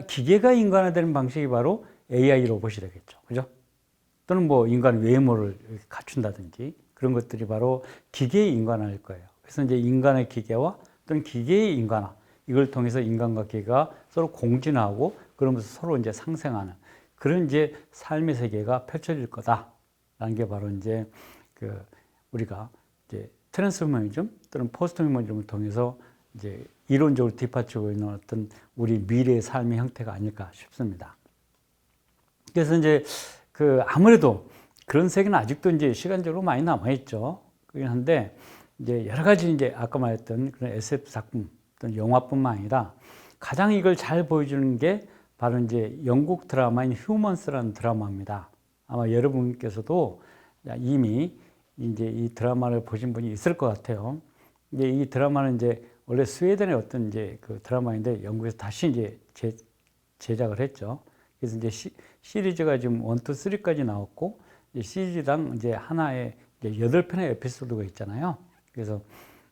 Speaker 1: 기계가 인간화되는 방식이 바로 AI 로봇이 되겠죠. 그죠? 또는 뭐 인간 외모를 갖춘다든지 그런 것들이 바로 기계의 인간화일 거예요. 그래서 이제 인간의 기계화 또는 기계의 인간화 이걸 통해서 인간과 기계가 서로 공진하고 그러면서 서로 이제 상생하는 그런 이제 삶의 세계가 펼쳐질 거다라는 게 바로 이제 그 우리가 이제 트랜스후머니즘 또는 포스트후머니즘을 통해서 이제 이론적으로 뒷받치고 있는 어떤 우리 미래의 삶의 형태가 아닐까 싶습니다. 그래서 이제 그 아무래도 그런 세계는 아직도 이제 시간적으로 많이 남아 있죠. 그긴 한데 이제 여러 가지 이제 아까 말했던 그런 SF 작품 또는 영화뿐만 아니라 가장 이걸 잘 보여주는 게 바로 이제 영국 드라마인 휴먼스라는 드라마입니다. 아마 여러분께서도 이미 이제 이 드라마를 보신 분이 있을 것 같아요. 이제 이 드라마는 이제 원래 스웨덴의 어떤 이제 그 드라마인데 영국에서 다시 이제 제작을 했죠. 그래서 이제 시리즈가 지금 1, 2, 3까지 나왔고 이제 시리즈당 이제 하나에 이제 8편의 에피소드가 있잖아요. 그래서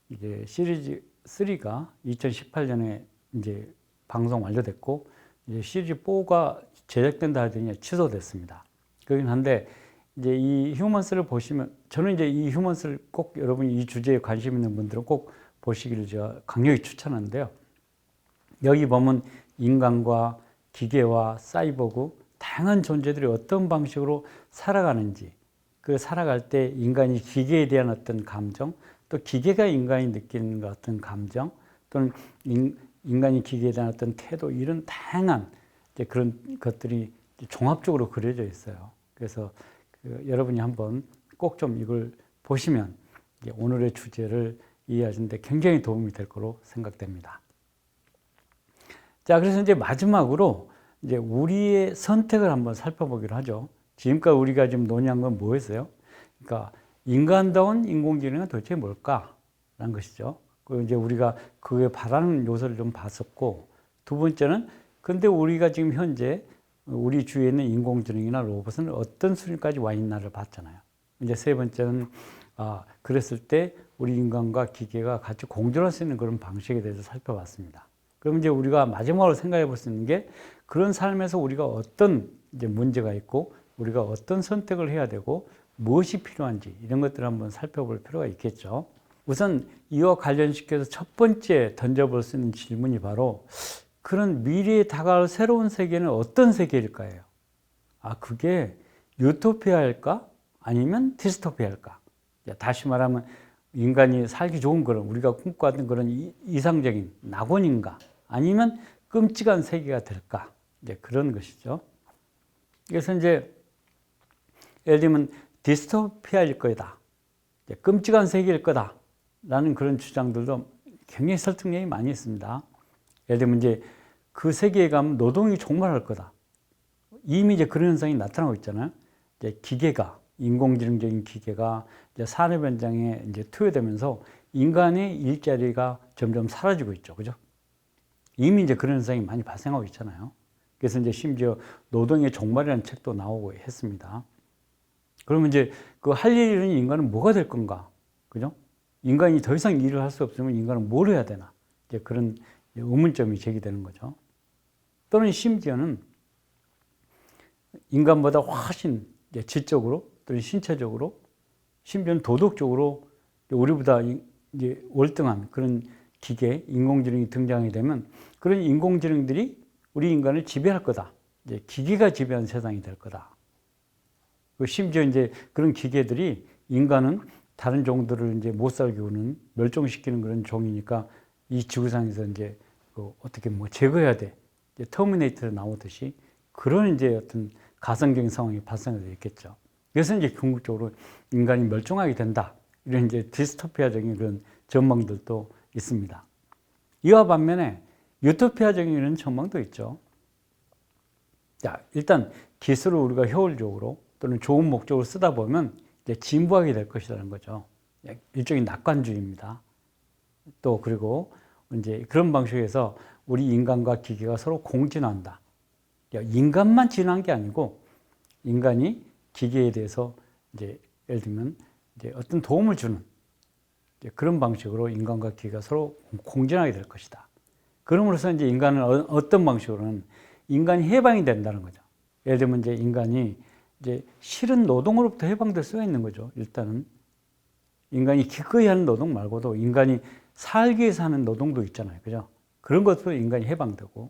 Speaker 1: 이제 시리즈 3가 2018년에 이제 방송 완료됐고 이제 시리즈 4가 제작된다 하더니 취소됐습니다. 그긴 한데 이제 이 휴먼스를 보시면 저는 이제 이 휴먼스를 꼭 여러분이 이 주제에 관심 있는 분들은 꼭 보시기를 제가 강력히 추천하는데요. 여기 보면 인간과 기계와 사이버그 다양한 존재들이 어떤 방식으로 살아가는지 그 살아갈 때 인간이 기계에 대한 어떤 감정 또 기계가 인간이 느끼는 어떤 감정 또는 인간이 기계에 대한 어떤 태도 이런 다양한 이제 그런 것들이 종합적으로 그려져 있어요. 그래서 여러분이 한번 꼭 좀 이걸 보시면 오늘의 주제를 이해하시는데 굉장히 도움이 될 거로 생각됩니다. 자, 그래서 이제 마지막으로 이제 우리의 선택을 한번 살펴보기로 하죠. 지금까지 우리가 지금 논의한 건 뭐였어요? 그러니까 인간다운 인공지능은 도대체 뭘까라는 것이죠. 그리고 이제 우리가 그에 바라는 요소를 좀 봤었고, 두 번째는 근데 우리가 지금 현재 우리 주위에 있는 인공지능이나 로봇은 어떤 수준까지 와 있나를 봤잖아요. 이제 세 번째는 그랬을 때 우리 인간과 기계가 같이 공존할 수 있는 그런 방식에 대해서 살펴봤습니다. 그럼 이제 우리가 마지막으로 생각해 볼 수 있는 게 그런 삶에서 우리가 어떤 이제 문제가 있고 우리가 어떤 선택을 해야 되고 무엇이 필요한지 이런 것들을 한번 살펴볼 필요가 있겠죠. 우선 이와 관련시켜서 첫 번째 던져볼 수 있는 질문이 바로 그런 미래에 다가올 새로운 세계는 어떤 세계일까요? 그게 유토피아일까? 아니면 디스토피아일까? 다시 말하면 인간이 살기 좋은 그런 우리가 꿈꿔왔던 그런 이상적인 낙원인가? 아니면 끔찍한 세계가 될까? 이제 그런 것이죠. 그래서 이제 예를 들면 디스토피아일 거다. 끔찍한 세계일 거다. 라는 그런 주장들도 굉장히 설득력이 많이 있습니다. 예를 들면 이제 그 세계에 가면 노동이 종말할 거다. 이미 이제 그런 현상이 나타나고 있잖아요. 이제 기계가, 인공지능적인 기계가 이제 산업 현장에 이제 투여되면서 인간의 일자리가 점점 사라지고 있죠. 그죠? 이미 이제 그런 현상이 많이 발생하고 있잖아요. 그래서 이제 심지어 노동의 종말이라는 책도 나오고 했습니다. 그러면 이제 그 할 일은 인간은 뭐가 될 건가? 그죠? 인간이 더 이상 일을 할 수 없으면 인간은 뭘 해야 되나? 이제 그런 의문점이 제기되는 거죠. 또는 심지어는 인간보다 훨씬 질적으로 또는 신체적으로 심지어는 도덕적으로 우리보다 이제 월등한 그런 기계, 인공지능이 등장하게 되면 그런 인공지능들이 우리 인간을 지배할 거다. 이제 기계가 지배하는 세상이 될 거다. 심지어 이제 그런 기계들이 인간은 다른 종들을 이제 못 살게 하는 멸종시키는 그런 종이니까 이 지구상에서 이제 어떻게 제거해야 돼. 이제 터미네이터로 나오듯이 그런 이제 어떤 가상적인 상황이 발생할 수 있겠죠. 그래서 이제 궁극적으로 인간이 멸종하게 된다. 이런 이제 디스토피아적인 그런 전망들도 있습니다. 이와 반면에 유토피아적인 이런 전망도 있죠. 자, 일단 기술을 우리가 효율적으로 또는 좋은 목적으로 쓰다 보면 이제 진보하게 될 것이라는 거죠. 일종의 낙관주의입니다. 또 그리고 이제 그런 방식에서 우리 인간과 기계가 서로 공진한다. 인간만 진화한 게 아니고 인간이 기계에 대해서 이제 예를 들면 이제 어떤 도움을 주는 이제 그런 방식으로 인간과 기계가 서로 공진하게 될 것이다. 그럼으로써 이제 인간은 어떤 방식으로는 인간이 해방이 된다는 거죠. 예를 들면 이제 인간이 이제 싫은 노동으로부터 해방될 수가 있는 거죠. 일단은 인간이 기꺼이 하는 노동 말고도 인간이 살기 위해서 하는 노동도 있잖아요. 그죠? 그런 것도 인간이 해방되고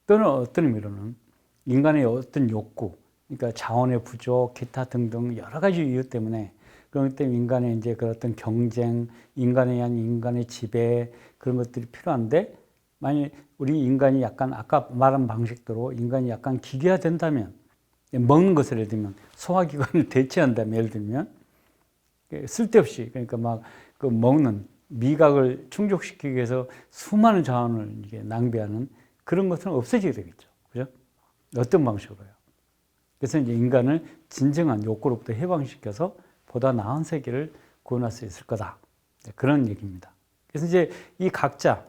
Speaker 1: 또는 어떤 의미로는 인간의 어떤 욕구, 그러니까 자원의 부족, 기타 등등 여러 가지 이유 때문에 그렇기 때문에 인간의 이제 그 어떤 경쟁, 인간에 의한 인간의 지배 그런 것들이 필요한데 만약 우리 인간이 약간 아까 말한 방식대로 인간이 약간 기계화된다면 먹는 것을 예를 들면 소화기관을 대체한다면 예를 들면 쓸데없이 그러니까 막 그 먹는 미각을 충족시키기 위해서 수많은 자원을 이게 낭비하는 그런 것은 없어지게 되겠죠. 그죠? 어떤 방식으로요? 그래서 이제 인간을 진정한 욕구로부터 해방시켜서 보다 나은 세계를 구원할 수 있을 거다. 그런 얘기입니다. 그래서 이제 이 각자,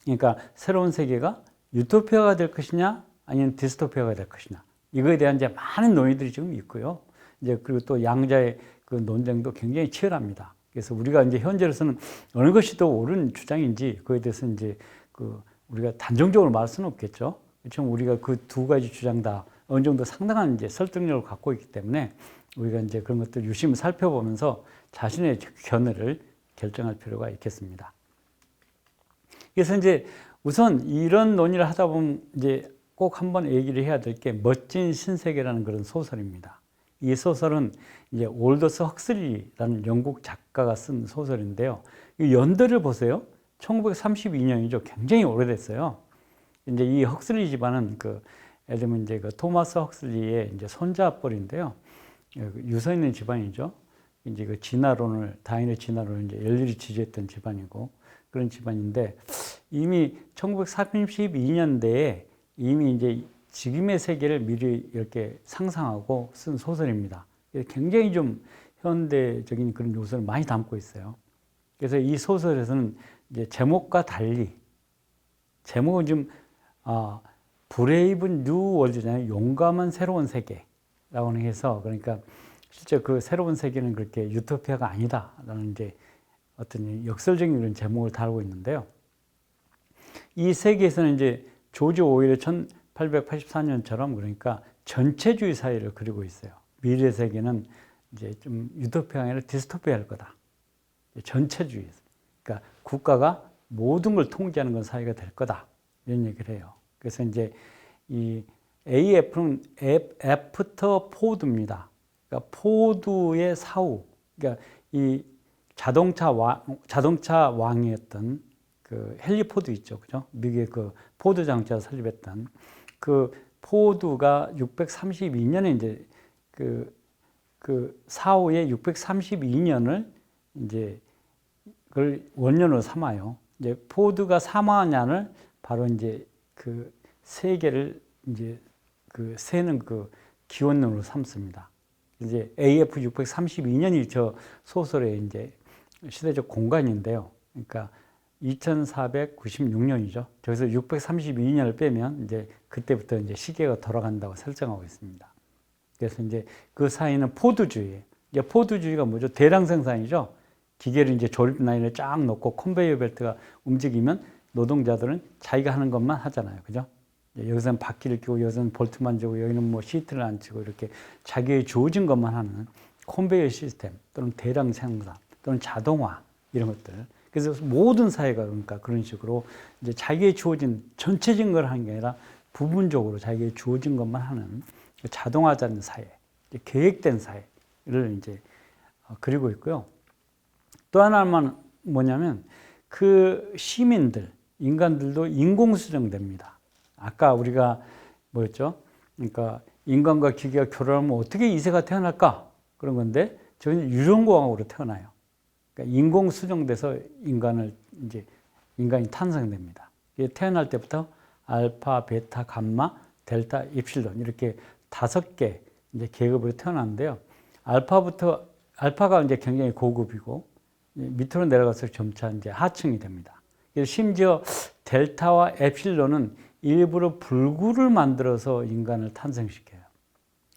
Speaker 1: 그러니까 새로운 세계가 유토피아가 될 것이냐, 아니면 디스토피아가 될 것이냐. 이거에 대한 이제 많은 논의들이 지금 있고요. 이제 그리고 또 양자의 그 논쟁도 굉장히 치열합니다. 그래서 우리가 이제 현재로서는 어느 것이 더 옳은 주장인지 그에 대해서 이제 우리가 단정적으로 말할 수는 없겠죠. 그렇지만 우리가 그 두 가지 주장 다 어느 정도 상당한 이제 설득력을 갖고 있기 때문에 우리가 이제 그런 것들 유심히 살펴보면서 자신의 견해를 결정할 필요가 있겠습니다. 그래서 이제 우선 이런 논의를 하다 보면 이제 꼭 한번 얘기를 해야 될 게 멋진 신세계라는 그런 소설입니다. 이 소설은 이제 올더스 헉슬리라는 영국 작가가 쓴 소설인데요. 이 연도를 보세요. 1932년이죠. 굉장히 오래됐어요. 이제 이 헉슬리 집안은 예를 들면 이제 토마스 헉슬리의 이제 손자뻘인데요. 유서 있는 집안이죠. 이제 다윈의 진화론을 이제 열렬히 지지했던 집안이고 그런 집안인데 이미 1932년대에 이미 이제 지금의 세계를 미리 이렇게 상상하고 쓴 소설입니다. 굉장히 좀 현대적인 그런 요소를 많이 담고 있어요. 그래서 이 소설에서는 이제 제목과 달리 제목은 좀 브레이브 뉴 월드잖아요. 용감한 새로운 세계라고 해서, 그러니까 실제 그 새로운 세계는 그렇게 유토피아가 아니다라는 이제 어떤 역설적인 그런 제목을 달고 있는데요. 이 세계에서는 이제 조지 오웰의 1884년처럼 그러니까 전체주의 사회를 그리고 있어요. 미래 세계는 이제 좀 유토피아가 아니라 디스토피아일 거다. 전체주의. 그러니까 국가가 모든 걸 통제하는 건 사회가 될 거다. 이런 얘기를 해요. 그래서 이제 이 AF는 애프터 포드입니다. 그러니까 포드의 사후. 그러니까 이 자동차 왕이었던 그 헨리 포드 있죠. 그죠? 미국의 그 포드 자동차 설립했던 그 포드가 632년에 이제 그 사후에 632년을 이제 그걸 원년으로 삼아요. 이제 포드가 사망하냐를 바로 이제 그 세계를 이제 그 세는 그 기원론으로 삼습니다. 이제 AF 632년이 저 소설의 이제 시대적 공간인데요. 그러니까 2496년이죠. 저기서 632년을 빼면 이제 그때부터 이제 시계가 돌아간다고 설정하고 있습니다. 그래서 이제 그 사이는 포드주의. 이제 포드주의가 뭐죠? 대량 생산이죠. 기계를 이제 조립 라인에 쫙 놓고 컨베이어 벨트가 움직이면 노동자들은 자기가 하는 것만 하잖아요. 그죠? 여기서는 바퀴를 끼고 여기서는 볼트만 주고 여기는 뭐 시트를 안 치고 이렇게 자기의 주어진 것만 하는 컨베이어 시스템 또는 대량 생산 또는 자동화 이런 것들. 그래서 모든 사회가 그러니까 그런 식으로 이제 자기의 주어진 전체적인 걸 하는 게 아니라 부분적으로 자기의 주어진 것만 하는 자동화된 사회, 계획된 사회를 이제 그리고 있고요. 또 하나만 뭐냐면 그 시민들, 인간들도 인공수정됩니다. 아까 우리가 뭐였죠? 그러니까 인간과 기계가 결혼하면 어떻게 이세가 태어날까? 그런 건데 저희는 유전공학으로 태어나요. 그러니까 인공수정돼서 인간이 탄생됩니다. 태어날 때부터 알파, 베타, 감마, 델타, 입실론 이렇게 5개 이제 계급으로 태어났는데요. 알파가 이제 굉장히 고급이고 밑으로 내려가서 점차 이제 하층이 됩니다. 심지어 델타와 엡실론은 일부러 불구를 만들어서 인간을 탄생시켜요.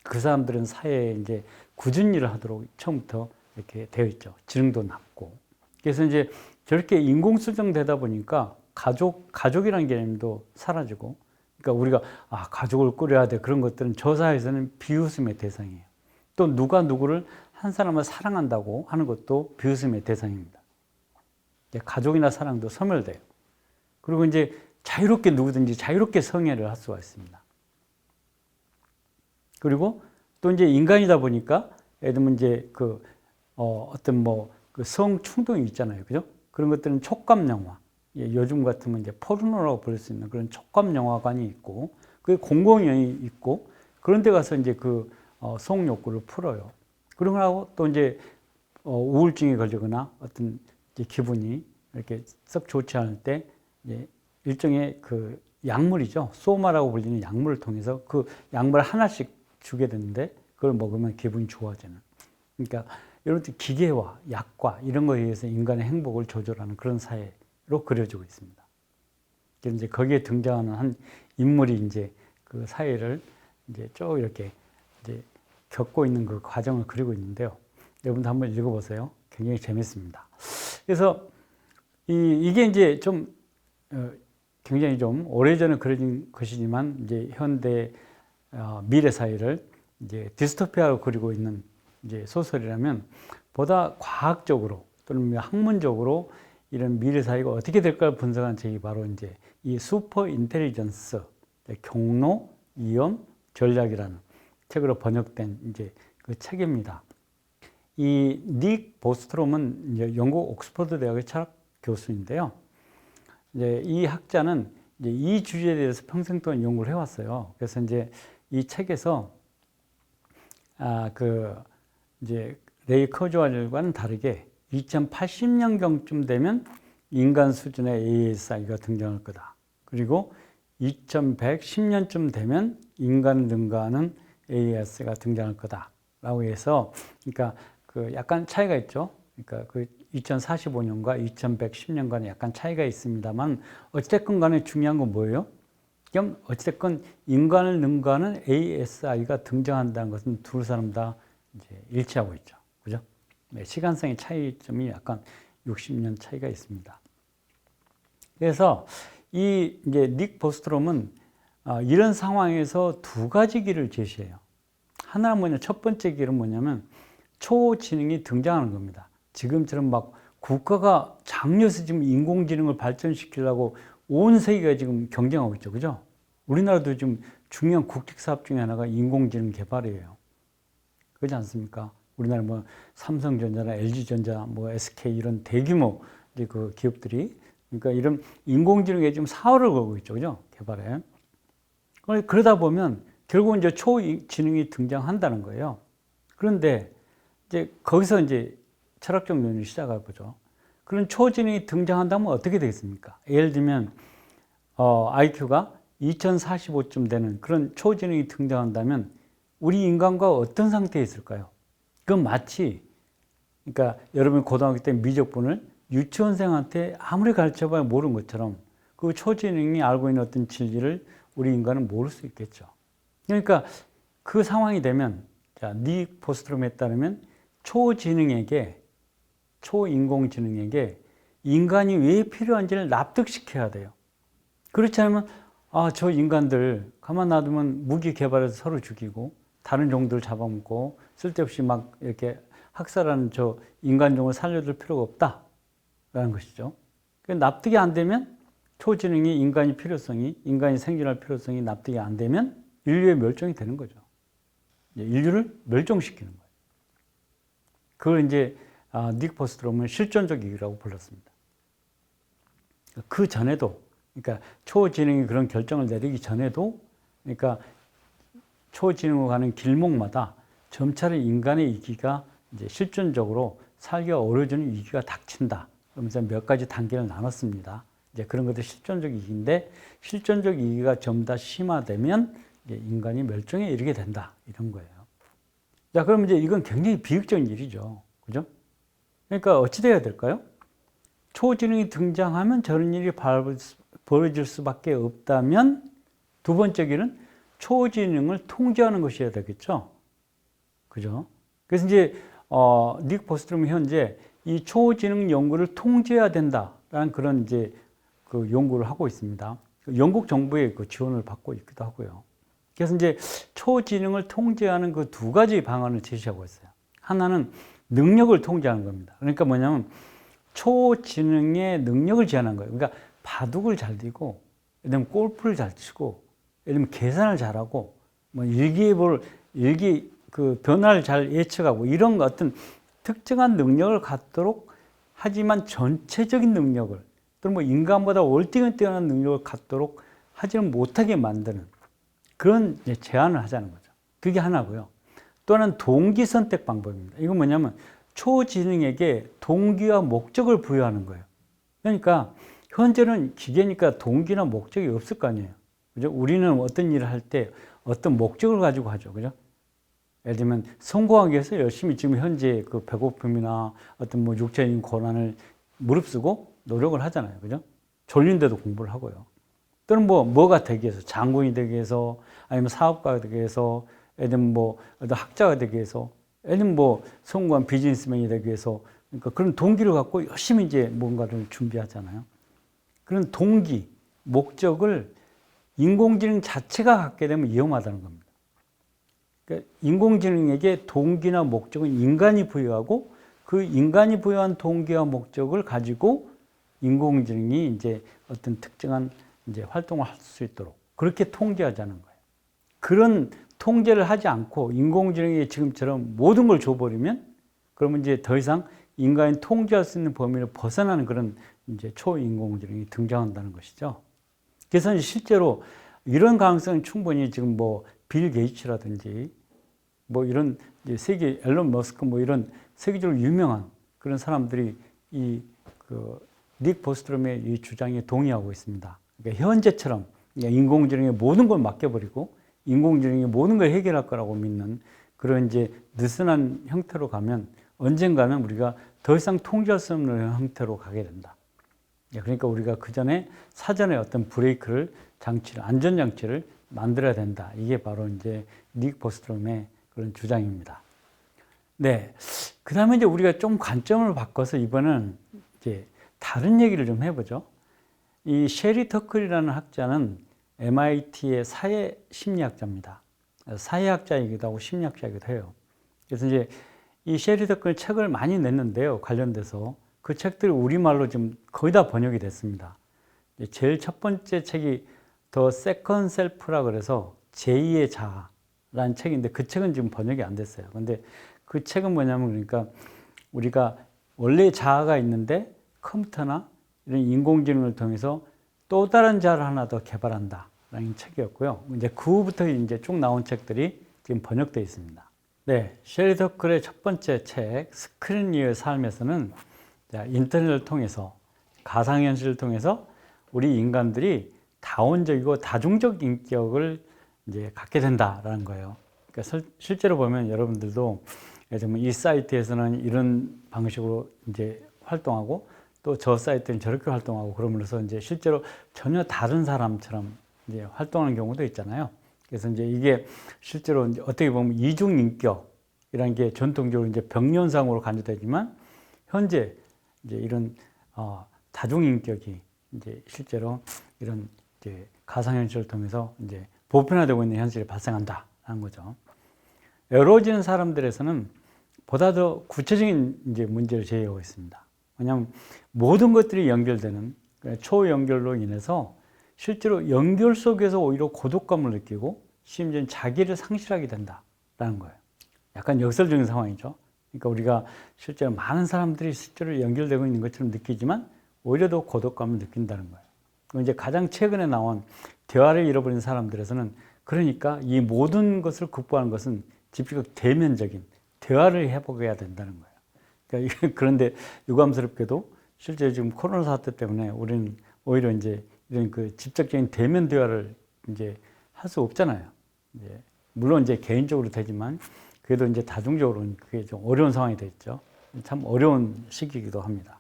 Speaker 1: 그 사람들은 사회에 이제 굳은 일을 하도록 처음부터 이렇게 되어 있죠. 지능도 낮고. 그래서 이제 저렇게 인공수정되다 보니까 가족이라는 개념도 사라지고, 그러니까 우리가 가족을 꾸려야 돼 그런 것들은 저 사회에서는 비웃음의 대상이에요. 또 누가 누구를 한 사람을 사랑한다고 하는 것도 비웃음의 대상입니다. 가족이나 사랑도 소멸돼요. 그리고 이제 자유롭게 누구든지 자유롭게 성애를 할 수가 있습니다. 그리고 또 이제 인간이다 보니까 예를 들면 이제 어떤 그 성충동이 있잖아요. 그죠? 그런 것들은 촉감 영화. 요즘 같으면 이제 포르노라고 부를 수 있는 그런 촉감 영화관이 있고, 그 공공연히 있고, 그런 데 가서 이제 성 욕구를 풀어요. 그러고 또 이제 우울증에 걸리거나 어떤 이제 기분이 이렇게 썩 좋지 않을 때 이제 일종의 그 약물이죠. 소마라고 불리는 약물을 통해서 그 약물을 하나씩 주게 되는데 그걸 먹으면 기분이 좋아지는. 그러니까 이런 기계와 약과 이런 거에 의해서 인간의 행복을 조절하는 그런 사회로 그려지고 있습니다. 이제 거기에 등장하는 한 인물이 이제 그 사회를 이제 쭉 이렇게 이제 겪고 있는 그 과정을 그리고 있는데요. 여러분도 한번 읽어보세요. 굉장히 재밌습니다. 그래서 이게 이제 좀 굉장히 좀 오래전에 그려진 것이지만 이제 현대 미래 사회를 이제 디스토피아로 그리고 있는 이제 소설이라면 보다 과학적으로 또는 학문적으로 이런 미래 사회가 어떻게 될까를 분석한 책이 바로 이제 이 슈퍼 인텔리전스 경로 위험 전략이라는 책으로 번역된 이제 그 책입니다. 이 닉 보스트롬은 이제 영국 옥스퍼드 대학의 철학 교수인데요. 이제 이 학자는 이제 이 주제에 대해서 평생 동안 연구를 해왔어요. 그래서 이제 이 책에서 이제 레이 커즈웰과는 다르게 2080년경쯤 되면 인간 수준의 ASI가 등장할 거다. 그리고 2110년쯤 되면 인간을 능가하는 AS가 등장할 거다라고 해서, 그러니까 그 약간 차이가 있죠. 그러니까 그 2045년과 2110년간에 약간 차이가 있습니다만 어쨌든 간에 중요한 건 뭐예요? 그럼 어찌됐건 인간을 능가하는 ASI가 등장한다는 것은 두 사람 다 이제 일치하고 있죠. 그죠? 네, 시간상의 차이점이 약간 60년 차이가 있습니다. 그래서 이 이제 닉 보스트롬은 이런 상황에서 두 가지 길을 제시해요. 하나는 뭐냐, 첫 번째 길은 뭐냐면 초지능이 등장하는 겁니다. 지금처럼 막 국가가 장려해서 지금 인공지능을 발전시키려고 온 세계가 지금 경쟁하고 있죠. 그죠? 우리나라도 지금 중요한 국책 사업 중에 하나가 인공지능 개발이에요. 그렇지 않습니까? 우리나라 뭐 삼성전자나 LG전자, 뭐 SK 이런 대규모 이제 그 기업들이 그러니까 이런 인공지능에 지금 사활을 걸고 있죠. 그죠? 개발에. 그러다 보면 결국은 이제 초지능이 등장한다는 거예요. 그런데 이제 거기서 이제 철학적 논의를 시작해 보죠. 그런 초지능이 등장한다면 어떻게 되겠습니까? 예를 들면 IQ가 2045쯤 되는 그런 초지능이 등장한다면 우리 인간과 어떤 상태에 있을까요? 그건 마치 그러니까 여러분 고등학교 때 미적분을 유치원생한테 아무리 가르쳐봐야 모르는 것처럼 그 초지능이 알고 있는 어떤 진리를 우리 인간은 모를 수 있겠죠. 그러니까 그 상황이 되면 닉 보스트롬에 따르면 초인공지능에게 인간이 왜 필요한지를 납득시켜야 돼요. 그렇지 않으면 저 인간들 가만 놔두면 무기 개발해서 서로 죽이고 다른 종들 잡아먹고 쓸데없이 막 이렇게 학살하는 저 인간종을 살려둘 필요가 없다라는 것이죠. 납득이 안 되면 초지능이 인간이 생존할 필요성이 납득이 안 되면 인류의 멸종이 되는 거죠. 인류를 멸종시키는 거예요. 그걸 이제 닉 보스트롬은 실존적 이익이라고 불렀습니다. 그 전에도, 그러니까 초지능이 그런 결정을 내리기 전에도, 그러니까 초지능으로 가는 길목마다 점차로 인간의 이기가 이제 실존적으로 살기가 어려워지는 위기가 닥친다. 그러면서 몇 가지 단계를 나눴습니다. 이제 그런 것들 실존적 이기인데 실존적 이기가 좀 더 심화되면 이제 인간이 멸종에 이르게 된다. 이런 거예요. 자, 그럼 이제 이건 굉장히 비극적인 일이죠. 그죠? 그러니까 어찌 돼야 될까요? 초지능이 등장하면 저런 일이 벌어질 수밖에 없다면 두 번째 길은 초지능을 통제하는 것이어야 되겠죠. 그죠? 그래서 이제 닉 보스트롬은 현재 이 초지능 연구를 통제해야 된다라는 그런 이제 그 연구를 하고 있습니다. 영국 정부의 그 지원을 받고 있기도 하고요. 그래서 이제 초지능을 통제하는 그 두 가지 방안을 제시하고 있어요. 하나는 능력을 통제하는 겁니다. 그러니까 뭐냐면 초지능의 능력을 제한한 거예요. 그러니까 바둑을 잘 두고, 예를 들면 골프를 잘 치고, 예를 들면 계산을 잘하고, 뭐 그 변화를 잘 예측하고 이런 어떤 특정한 능력을 갖도록 하지만 전체적인 능력을 또는 뭐 인간보다 월등히 뛰어난 능력을 갖도록 하지는 못하게 만드는 그런 제안을 하자는 거죠. 그게 하나고요. 또 하나는 동기 선택 방법입니다. 이건 뭐냐면 초지능에게 동기와 목적을 부여하는 거예요. 그러니까 현재는 기계니까 동기나 목적이 없을 거 아니에요. 그죠? 우리는 어떤 일을 할 때 어떤 목적을 가지고 하죠. 그죠? 예를 들면 성공하기 위해서 열심히 지금 현재 그 배고픔이나 어떤 뭐 육체적인 고난을 무릅쓰고 노력을 하잖아요. 그죠? 졸린데도 공부를 하고요. 또는 뭐가 되기 위해서 장군이 되기 위해서 아니면 사업가가 되기 위해서 예를 들면 뭐 학자가 되기 위해서 예를 들면 뭐 성공한 비즈니스맨이 되기 위해서 그러니까 그런 동기를 갖고 열심히 이제 뭔가를 준비하잖아요. 그런 동기, 목적을 인공지능 자체가 갖게 되면 위험하다는 겁니다. 그러니까 인공지능에게 동기나 목적은 인간이 부여하고 그 인간이 부여한 동기와 목적을 가지고 인공지능이 이제 어떤 특정한 이제 활동을 할 수 있도록 그렇게 통제하자는 거예요. 그런 통제를 하지 않고 인공지능이 지금처럼 모든 걸 줘버리면 그러면 이제 더 이상 인간이 통제할 수 있는 범위를 벗어나는 그런 이제 초인공지능이 등장한다는 것이죠. 그래서 실제로 이런 가능성은 충분히 지금 뭐 빌 게이츠라든지 뭐 이런 이제 세계 앨런 머스크 뭐 이런 세계적으로 유명한 그런 사람들이 이 그 닉 보스트롬의 이 주장에 동의하고 있습니다. 그러니까 현재처럼 인공지능에 모든 걸 맡겨버리고 인공지능이 모든 걸 해결할 거라고 믿는 그런 이제 느슨한 형태로 가면 언젠가는 우리가 더 이상 통제할 수 없는 형태로 가게 된다. 그러니까 우리가 그 전에 사전에 어떤 브레이크를 장치를, 안전장치를 만들어야 된다. 이게 바로 이제 닉 보스트롬의 그런 주장입니다. 네. 그 다음에 이제 우리가 좀 관점을 바꿔서 이번은 이제 다른 얘기를 좀 해보죠. 이 셰리 터클이라는 학자는 MIT의 사회 심리학자입니다. 사회학자이기도 하고 심리학자이기도 해요. 그래서 이제 이 셰리 터클 책을 많이 냈는데요. 관련돼서 그 책들이 우리말로 지금 거의 다 번역이 됐습니다. 제일 첫 번째 책이 더 세컨 셀프라 그래서 제2의 자아라는 책인데 그 책은 지금 번역이 안 됐어요. 근데 그 책은 뭐냐면 그러니까 우리가 원래 자아가 있는데 컴퓨터나 이런 인공지능을 통해서 또 다른 자아를 하나 더 개발한다라는 책이었고요. 이제 그 후부터 이제 쭉 나온 책들이 지금 번역되어 있습니다. 네, 셰리 터클의 첫 번째 책 스크린 위의 삶에서는 인터넷을 통해서 가상현실을 통해서 우리 인간들이 다원적이고 다중적 인격을 이제 갖게 된다라는 거예요. 그러니까 실제로 보면 여러분들도 이 사이트에서는 이런 방식으로 이제 활동하고 또 저 사이트는 저렇게 활동하고 그러면서 이제 실제로 전혀 다른 사람처럼 이제 활동하는 경우도 있잖아요. 그래서 이제 이게 실제로 이제 어떻게 보면 이중 인격이라는 게 전통적으로 이제 병리현상으로 간주되지만 현재 이제 이런 다중 인격이 이제 실제로 이런 이제 가상현실을 통해서 이제 보편화되고 있는 현실이 발생한다는 거죠. 외로워지는 사람들에서는 보다 더 구체적인 이제 문제를 제기하고 있습니다. 왜냐하면 모든 것들이 연결되는 초연결로 인해서 실제로 연결 속에서 오히려 고독감을 느끼고 심지어 자기를 상실하게 된다라는 거예요. 약간 역설적인 상황이죠. 그러니까 우리가 실제로 많은 사람들이 실제로 연결되고 있는 것처럼 느끼지만 오히려 더 고독감을 느낀다는 거예요. 이제 가장 최근에 나온 대화를 잃어버린 사람들에서는 그러니까 이 모든 것을 극복하는 것은 즉각 대면적인 대화를 회복해야 된다는 거예요. 그러니까 그런데 유감스럽게도 실제 지금 코로나 사태 때문에 우리는 오히려 이제 이런 그 직접적인 대면 대화를 이제 할 수 없잖아요. 이제 물론 이제 개인적으로 되지만 그래도 이제 다중적으로는 그게 좀 어려운 상황이 됐죠. 참 어려운 시기이기도 합니다.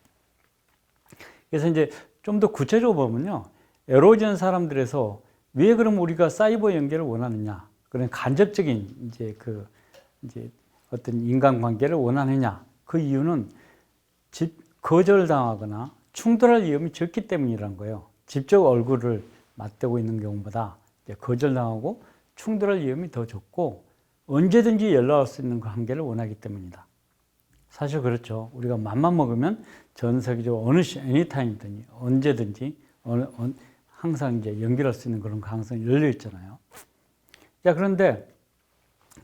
Speaker 1: 그래서 이제 좀 더 구체적으로 보면요. 외로워지는 사람들에서 왜 그럼 우리가 사이버 연결을 원하느냐? 그런 간접적인 이제 이제 어떤 인간관계를 원하느냐? 그 이유는 거절당하거나 충돌할 위험이 적기 때문이라는 거예요. 직접 얼굴을 맞대고 있는 경우보다 거절당하고 충돌할 위험이 더 적고 언제든지 연락할 수 있는 관계를 원하기 때문이다. 사실 그렇죠. 우리가 맘만 먹으면 전 세계적으로 어느 시, 애니타임이든지 언제든지 항상 이제 연결할 수 있는 그런 가능성이 열려 있잖아요. 자, 그런데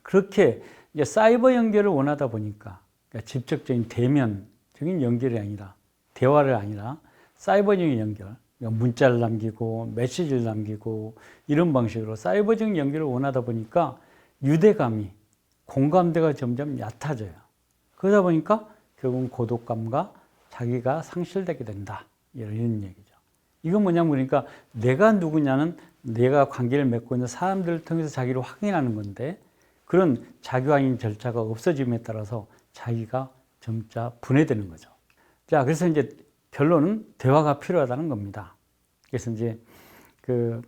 Speaker 1: 그렇게 이제 사이버 연결을 원하다 보니까 그러니까 직접적인 대면적인 연결이 아니라 대화를 아니라 사이버적인 연결, 그러니까 문자를 남기고 메시지를 남기고 이런 방식으로 사이버적인 연결을 원하다 보니까 유대감이 공감대가 점점 얕아져요. 그러다 보니까 결국은 고독감과 자기가 상실되게 된다. 이런 얘기죠. 이건 뭐냐면 그러니까 내가 누구냐는 내가 관계를 맺고 있는 사람들을 통해서 자기를 확인하는 건데 그런 자기 확인 절차가 없어짐에 따라서 자기가 점차 분해되는 거죠. 자, 그래서 이제 결론은 대화가 필요하다는 겁니다. 그래서 이제 그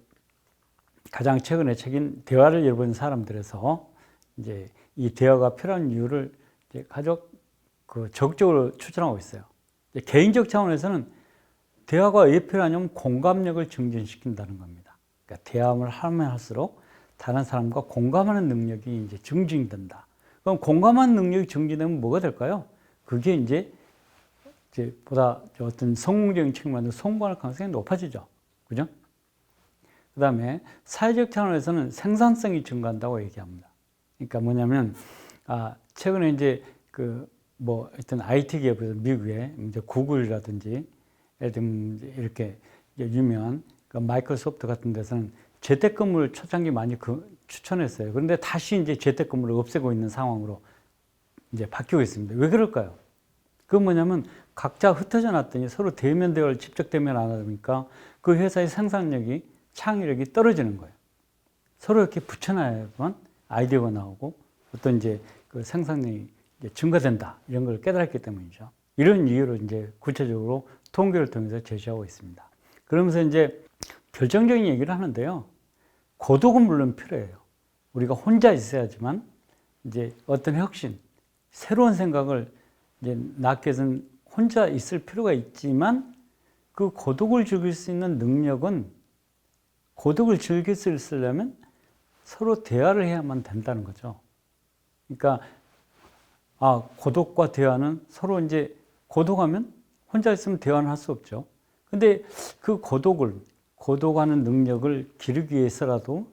Speaker 1: 가장 최근에 책인 대화를 잃어버린 사람들에서 이제 이 대화가 필요한 이유를 이제 적극적으로 추천하고 있어요. 개인적 차원에서는 대화가 왜 필요하냐면 공감력을 증진시킨다는 겁니다. 그러니까 대화를 하면 할수록 다른 사람과 공감하는 능력이 이제 증진된다. 그럼 공감하는 능력이 증진되면 뭐가 될까요? 그게 이제 보다 어떤 성공적인 측면으로 성공할 가능성이 높아지죠. 그죠? 그 다음에 사회적 차원에서는 생산성이 증가한다고 얘기합니다. 그러니까 뭐냐면, 최근에 이제 하여튼 IT 기업에서 미국에 이제 구글이라든지 예를 들면 이렇게 유명한 마이크로소프트 같은 데서는 재택근무를 초창기 많이 추천했어요. 그런데 다시 이제 재택근무를 없애고 있는 상황으로 이제 바뀌고 있습니다. 왜 그럴까요? 그건 뭐냐면 각자 흩어져 놨더니 서로 대면 대화를 직접 대면 안 하다 보니까 그 회사의 생산력이 창의력이 떨어지는 거예요. 서로 이렇게 붙여놔야만 아이디어가 나오고 어떤 이제 그 생산력이 이제 증가된다. 이런 걸 깨달았기 때문이죠. 이런 이유로 이제 구체적으로 통계를 통해서 제시하고 있습니다. 그러면서 이제 결정적인 얘기를 하는데요. 고독은 물론 필요해요. 우리가 혼자 있어야지만 이제 어떤 혁신, 새로운 생각을 이제 낳기 위해서는 혼자 있을 필요가 있지만 그 고독을 즐길 수 있는 능력은 고독을 즐길 수 있으려면 서로 대화를 해야만 된다는 거죠. 그러니까 고독과 대화는 서로 이제 고독하면 혼자 있으면 대화는 할 수 없죠. 근데 그 고독하는 능력을 기르기 위해서라도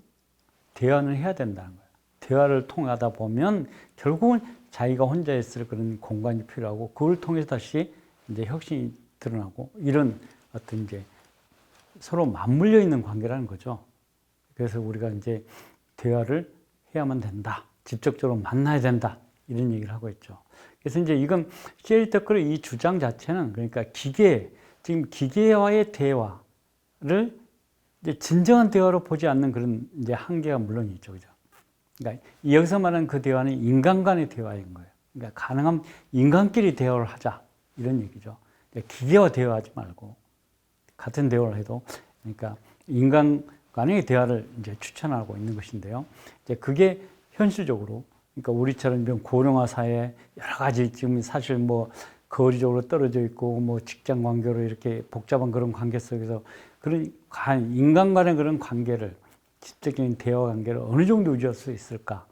Speaker 1: 대화는 해야 된다는 거예요. 대화를 통하다 보면 결국은 자기가 혼자 있을 그런 공간이 필요하고 그걸 통해서 다시 이제 혁신이 드러나고 이런 어떤 이제 서로 맞물려 있는 관계라는 거죠. 그래서 우리가 이제 대화를 해야만 된다. 직접적으로 만나야 된다. 이런 얘기를 하고 있죠. 그래서 이제 이건 셰릴 더클의 이 주장 자체는 그러니까 지금 기계와의 대화를 이제 진정한 대화로 보지 않는 그런 이제 한계가 물론 있죠. 그죠? 그러니까 여기서 말하는 그 대화는 인간 간의 대화인 거예요. 그러니까 가능하면 인간끼리 대화를 하자. 이런 얘기죠. 기계와 대화하지 말고 같은 대화를 해도 그러니까 인간 간의 대화를 이제 추천하고 있는 것인데요. 이제 그게 현실적으로 그러니까 우리처럼 이런 고령화 사회 여러 가지 지금 사실 뭐 거리적으로 떨어져 있고 뭐 직장 관계로 이렇게 복잡한 그런 관계 속에서 그런 인간 간의 그런 관계를 직접적인 대화 관계를 어느 정도 유지할 수 있을까?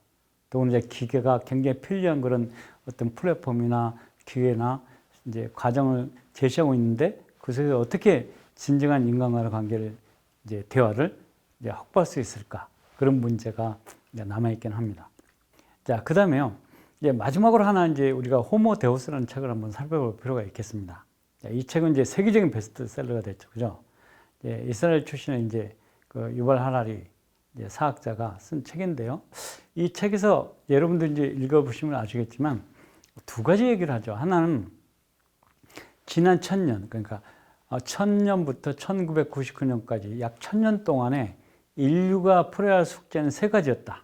Speaker 1: 또 이제 기계가 굉장히 편리한 그런 어떤 플랫폼이나 기회나 이제 과정을 제시하고 있는데 그 속에서 어떻게 진정한 인간 간의 관계를 이제 대화를 이제 확보할 수 있을까? 그런 문제가 이제 남아있긴 합니다. 자, 그 다음에요. 이제 마지막으로 하나 이제 우리가 호모 데우스라는 책을 한번 살펴볼 필요가 있겠습니다. 자, 이 책은 이제 세계적인 베스트셀러가 됐죠. 그죠? 이스라엘 출신의 이제 그 유발 하라리 이제 사학자가 쓴 책인데요. 이 책에서 여러분들 이제 읽어보시면 아시겠지만 두 가지 얘기를 하죠. 하나는 지난 1000년, 그러니까 1000년부터 1999년까지 약 1000년 동안에 인류가 풀어야 할 숙제는 세 가지였다.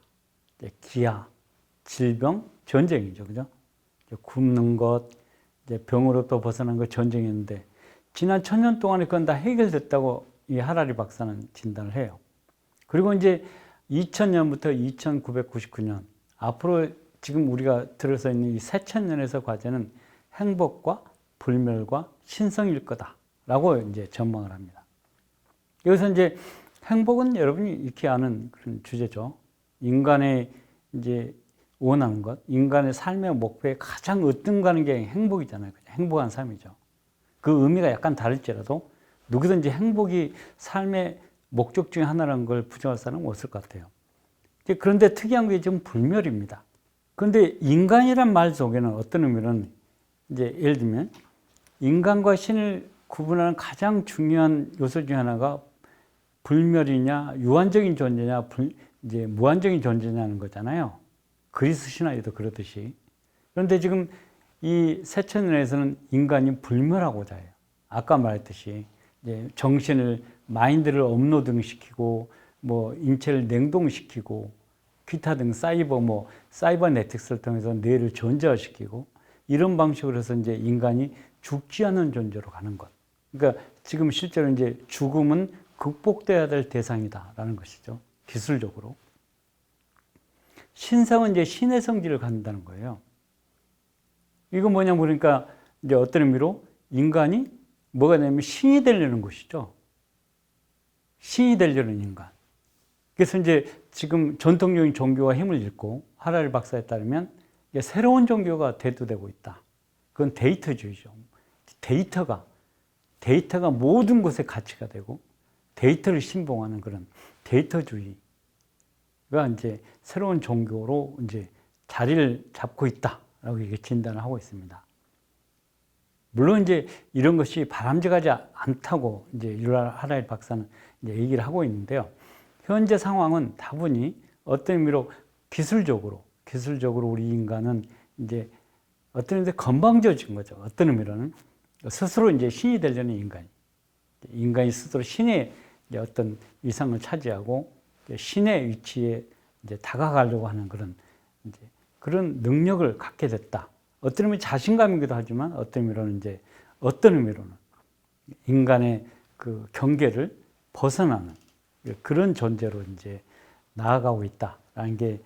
Speaker 1: 기아, 질병, 전쟁이죠. 그죠? 굶는 것, 이제 병으로부터 벗어난 것 전쟁이었는데 지난 1000년 동안에 그건 다 해결됐다고 이 하라리 박사는 진단을 해요. 그리고 이제 2000년부터 2999년 앞으로 지금 우리가 들어서 있는 이 새천년에서 과제는 행복과 불멸과 신성일 거다라고 이제 전망을 합니다. 여기서 이제 행복은 여러분이 익히 아는 그런 주제죠. 인간의 이제 원하는 것, 인간의 삶의 목표에 가장 으뜸가는 게 행복이잖아요. 행복한 삶이죠. 그 의미가 약간 다를지라도 누구든지 행복이 삶의 목적 중에 하나라는 걸 부정할 사람은 없을 것 같아요. 그런데 특이한 게 지금 불멸입니다. 그런데 인간이란 말 속에는 어떤 의미는 이제 예를 들면 인간과 신을 구분하는 가장 중요한 요소 중에 하나가 불멸이냐, 유한적인 존재냐, 이제 무한적인 존재냐는 거잖아요. 그리스 신화에도 그러듯이. 그런데 지금 이 새천년에서는 인간이 불멸하고자 해요. 아까 말했듯이 이제 정신을 마인드를 업로딩 시키고 뭐 인체를 냉동시키고 기타 등 사이버 네틱스를 통해서 뇌를 전자화시키고 이런 방식으로 해서 이제 인간이 죽지 않는 존재로 가는 것. 그러니까 지금 실제로 이제 죽음은 극복돼야 될 대상이다라는 것이죠. 기술적으로. 신성은 이제 신의 성질을 갖는다는 거예요. 이건 뭐냐 그러니까 이제 어떤 의미로 인간이 뭐가 되냐면 신이 되려는 것이죠. 신이 되려는 인간. 그래서 이제 지금 전통적인 종교가 힘을 잃고 하라리 박사에 따르면 새로운 종교가 대두되고 있다. 그건 데이터주의죠. 데이터가 모든 것의 가치가 되고 데이터를 신봉하는 그런 데이터주의가 이제 새로운 종교로 이제 자리를 잡고 있다라고 이렇게 진단을 하고 있습니다. 물론 이제 이런 것이 바람직하지 않다고 이제 유발 하라리 박사는 이제 얘기를 하고 있는데요. 현재 상황은 다분히 어떤 의미로 기술적으로 우리 인간은 이제 어떤 의미로 건방져진 거죠. 어떤 의미로는 스스로 이제 신이 되려는 인간이 스스로 신의 어떤 위상을 차지하고 신의 위치에 이제 다가가려고 하는 그런 능력을 갖게 됐다. 어떤 의미 자신감이기도 하지만 어떤 의미로는 인간의 그 경계를 벗어나는 그런 존재로 이제 나아가고 있다라는 게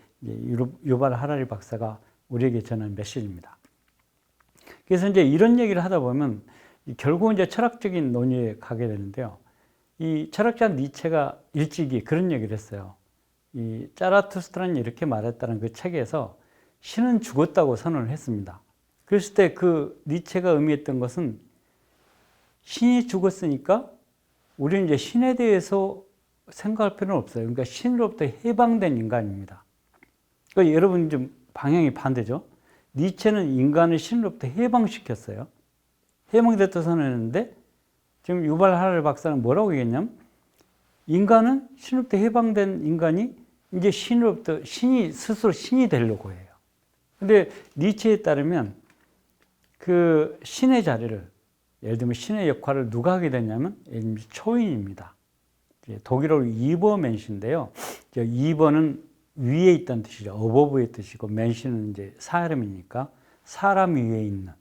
Speaker 1: 유발 하라리 박사가 우리에게 전한 메시지입니다. 그래서 이제 이런 얘기를 하다 보면 결국 이제 철학적인 논의에 가게 되는데요. 이 철학자 니체가 일찍이 그런 얘기를 했어요. 이 자라투스트라는 이렇게 말했다는 그 책에서 신은 죽었다고 선언을 했습니다. 그랬을 때 그 니체가 의미했던 것은 신이 죽었으니까 우리는 이제 신에 대해서 생각할 필요는 없어요. 그러니까 신으로부터 해방된 인간입니다. 그러니까 여러분 좀 방향이 반대죠. 니체는 인간을 신으로부터 해방시켰어요. 해방됐다고 선언했는데 지금 유발 하라리 박사는 뭐라고 얘기했냐면 인간은 신으로부터 해방된 인간이 이제 신으로부터 신이 스스로 신이 되려고 해요. 근데 니체에 따르면 그 신의 자리를 예를 들면 신의 역할을 누가 하게 되냐면 초인입니다. 독일어로 이버멘시인데요. 이버는 위에 있다는 뜻이죠. 어버브의 뜻이고 맨시는 이제 사람이니까 사람 위에 있는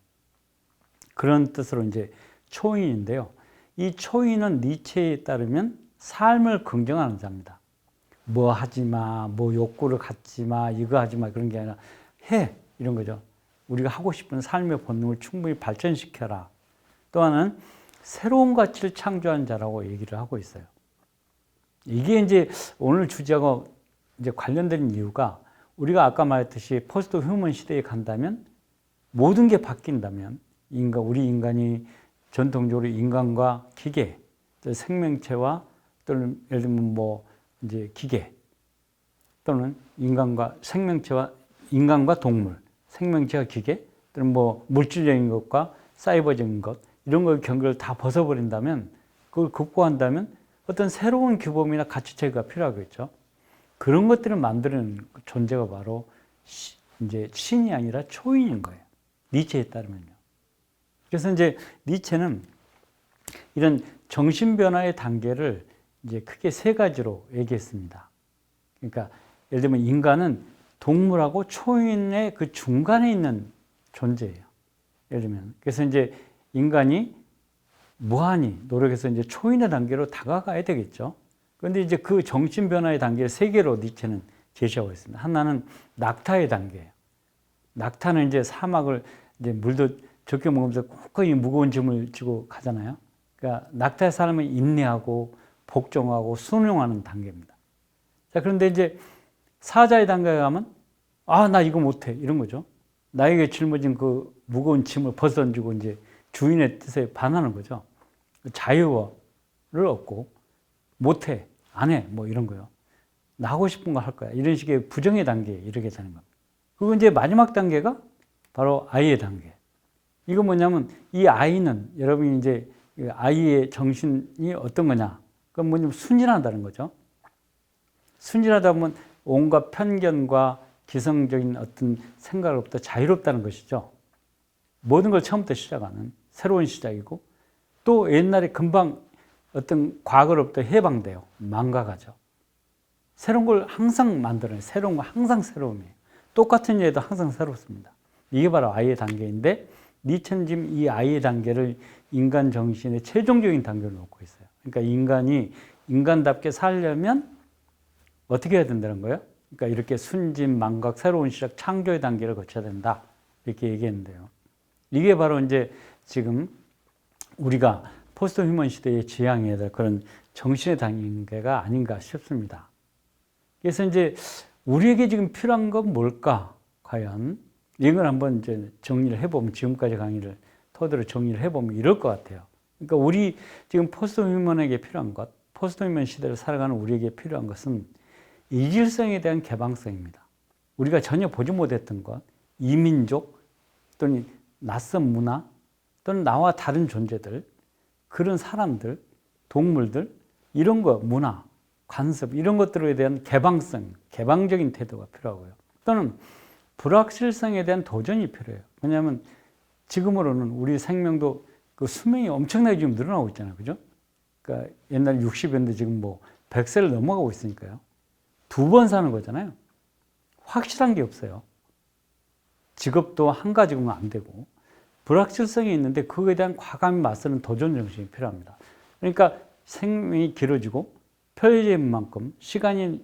Speaker 1: 그런 뜻으로 이제 초인인데요. 이 초인은 니체에 따르면 삶을 긍정하는 자입니다. 뭐 하지 마, 뭐 욕구를 갖지 마, 이거 하지 마 그런 게 아니라 해 이런 거죠. 우리가 하고 싶은 삶의 본능을 충분히 발전시켜라. 또 하나는 새로운 가치를 창조한 자라고 얘기를 하고 있어요. 이게 이제 오늘 주제하고 이제 관련된 이유가 우리가 아까 말했듯이 포스트 휴먼 시대에 간다면 모든 게 바뀐다면 우리 인간이 전통적으로 인간과 기계, 생명체와 또는 예를 들면 뭐 이제 기계 또는 인간과 생명체와 인간과 동물, 생명체와 기계 또는 뭐 물질적인 것과 사이버적인 것 이런 걸 경계를 다 벗어버린다면 그걸 극복한다면 어떤 새로운 규범이나 가치체가 필요하겠죠. 그런 것들을 만드는 존재가 바로 이제 신이 아니라 초인인 거예요. 니체에 따르면요. 그래서 이제 니체는 이런 정신 변화의 단계를 이제 크게 세 가지로 얘기했습니다. 그러니까 예를 들면 인간은 동물하고 초인의 그 중간에 있는 존재예요. 예를 들면 그래서 이제 인간이 무한히 노력해서 이제 초인의 단계로 다가가야 되겠죠. 그런데 이제 그 정신 변화의 단계를 세 개로 니체는 제시하고 있습니다. 하나는 낙타의 단계예요. 낙타는 이제 사막을 이제 물도 적게 먹으면서 굳건히 무거운 짐을 지고 가잖아요. 그러니까 낙타의 삶은 인내하고 복종하고 순종하는 단계입니다. 자, 그런데 이제 사자의 단계에 가면 나 이거 못해 이런 거죠. 나에게 짊어진 그 무거운 짐을 벗어던지고 이제 주인의 뜻에 반하는 거죠. 자유를 얻고 못해, 안 해, 뭐 이런 거요. 나 하고 싶은 거 할 거야. 이런 식의 부정의 단계에 이르게 되는 겁니다. 그리고 이제 마지막 단계가 바로 아이의 단계. 이거 뭐냐면 이 아이는 여러분이 이제 아이의 정신이 어떤 거냐? 그건 뭐냐면 순진하다는 거죠. 순진하다 보면 온갖 편견과 기성적인 어떤 생각으로부터 자유롭다는 것이죠. 모든 걸 처음부터 시작하는 새로운 시작이고 또 옛날에 금방 어떤 과거로부터 해방돼요. 망각하죠. 새로운 걸 항상 만들어내요. 새로운 거 항상 새로움이에요. 똑같은 일에도 항상 새롭습니다. 이게 바로 아이의 단계인데 니체는 지금 이 아이의 단계를 인간 정신의 최종적인 단계로 놓고 있어요. 그러니까 인간이 인간답게 살려면 어떻게 해야 된다는 거예요? 그러니까 이렇게 순진, 망각, 새로운 시작, 창조의 단계를 거쳐야 된다. 이렇게 얘기했는데요. 이게 바로 이제 지금 우리가 포스트 휴먼 시대에 지향해야 될 그런 정신의 단계가 아닌가 싶습니다. 그래서 이제 우리에게 지금 필요한 건 뭘까? 과연 이걸 한번 이제 정리를 해보면 지금까지 강의를 토대로 정리를 해보면 이럴 것 같아요. 그러니까 우리 지금 포스트 휴먼에게 필요한 것, 포스트 휴먼 시대를 살아가는 우리에게 필요한 것은 이질성에 대한 개방성입니다. 우리가 전혀 보지 못했던 것, 이민족 또는 낯선 문화 또는 나와 다른 존재들, 그런 사람들, 동물들 이런 거, 문화, 관습 이런 것들에 대한 개방성, 개방적인 태도가 필요하고요. 또는 불확실성에 대한 도전이 필요해요. 왜냐하면 지금으로는 우리 생명도 그 수명이 엄청나게 지금 늘어나고 있잖아요. 그죠? 그러니까 옛날 60인데 지금 뭐 100세를 넘어가고 있으니까요. 2번 사는 거잖아요. 확실한 게 없어요. 직업도 한 가지면 안 되고 불확실성이 있는데 그거에 대한 과감히 맞서는 도전 정신이 필요합니다. 그러니까 생명이 길어지고 편리한 만큼 시간이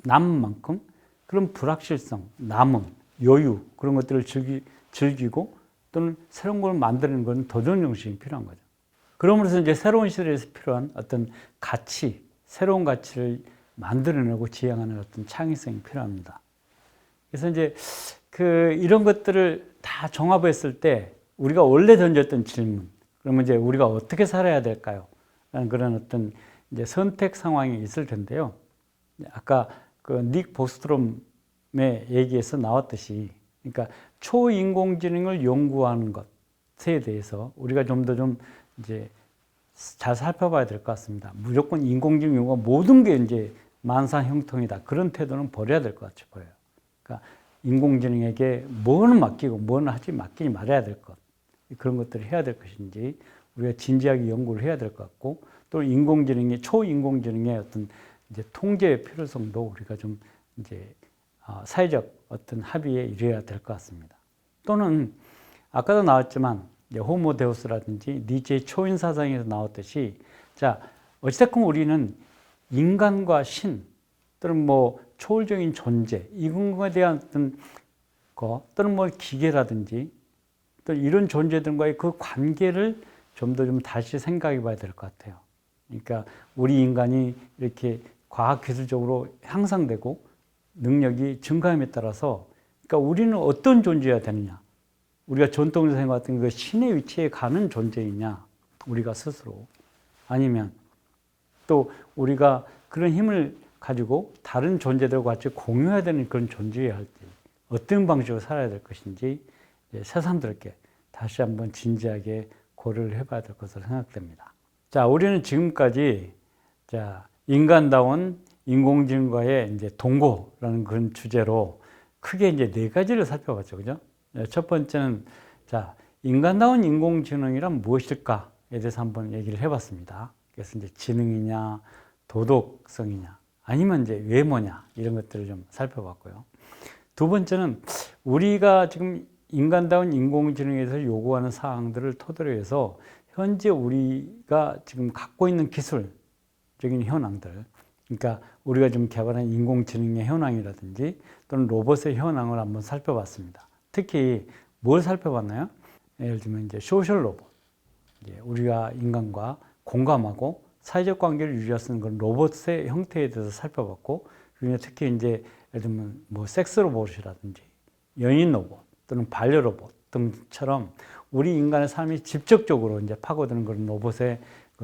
Speaker 1: 남은 만큼 그런 불확실성, 남음, 여유 그런 것들을 즐기고 또는 새로운 걸 만드는 건 도전 정신이 필요한 거죠. 그러면서 이제 새로운 시대에서 필요한 어떤 가치, 새로운 가치를 만들어내고 지향하는 어떤 창의성이 필요합니다. 그래서 이제 이런 것들을 다 종합했을 때 우리가 원래 던졌던 질문, 그러면 이제 우리가 어떻게 살아야 될까요? 라는 그런 어떤 이제 선택 상황이 있을 텐데요. 아까 닉 보스트롬의 얘기에서 나왔듯이, 그러니까 초인공지능을 연구하는 것에 대해서 우리가 좀 더 이제 잘 살펴봐야 될 것 같습니다. 무조건 인공지능 연구가 모든 게 이제 만사형통이다. 그런 태도는 버려야 될 것 같이 보여요. 그러니까 인공지능에게 뭐는 맡기고 뭐는 맡기지 말아야 될 것. 그런 것들을 해야 될 것인지 우리가 진지하게 연구를 해야 될 것 같고, 또 초인공지능의 어떤 이제 통제의 필요성도 우리가 좀 이제 사회적 어떤 합의에 이르러야 될 것 같습니다. 또는 아까도 나왔지만 호모 데우스라든지 니체의 초인 사상에서 나왔듯이, 자 어찌됐건 우리는 인간과 신 또는 뭐 초월적인 존재 이런 것에 대한 어떤 거 또는 뭐 기계라든지 또 이런 존재들과의 그 관계를 좀 더 다시 생각해 봐야 될 것 같아요. 그러니까 우리 인간이 이렇게 과학기술적으로 향상되고 능력이 증가함에 따라서, 그러니까 우리는 어떤 존재여야 되느냐, 우리가 전통에서 생각했던 그 신의 위치에 가는 존재이냐 우리가 스스로, 아니면 또 우리가 그런 힘을 가지고 다른 존재들과 같이 공유해야 되는 그런 존재여야 할지, 어떤 방식으로 살아야 될 것인지 새삼스럽게 다시 한번 진지하게 고려를 해봐야 될 것으로 생각됩니다. 자, 우리는 지금까지 인간다운 인공지능과의 이제 동거라는 그런 주제로 크게 이제 4가지를 살펴봤죠, 그죠? 첫 번째는 인간다운 인공지능이란 무엇일까에 대해서 한번 얘기를 해봤습니다. 그래서 이제 지능이냐, 도덕성이냐, 아니면 이제 외모냐 이런 것들을 좀 살펴봤고요. 두 번째는 우리가 지금 인간다운 인공지능에서 요구하는 사항들을 토대로 해서 현재 우리가 지금 갖고 있는 기술적인 현황들, 그러니까 우리가 지금 개발한 인공지능의 현황이라든지 또는 로봇의 현황을 한번 살펴봤습니다. 특히 뭘 살펴봤나요? 예를 들면 이제 소셜 로봇, 우리가 인간과 공감하고 사회적 관계를 유지할 수 있는 그런 로봇의 형태에 대해서 살펴봤고, 그중에 특히 이제 예를 들면 뭐 섹스 로봇이라든지 연인 로봇 또는 반려 로봇 등처럼 우리 인간의 삶이 직접적으로 이제 파고드는 그런 로봇의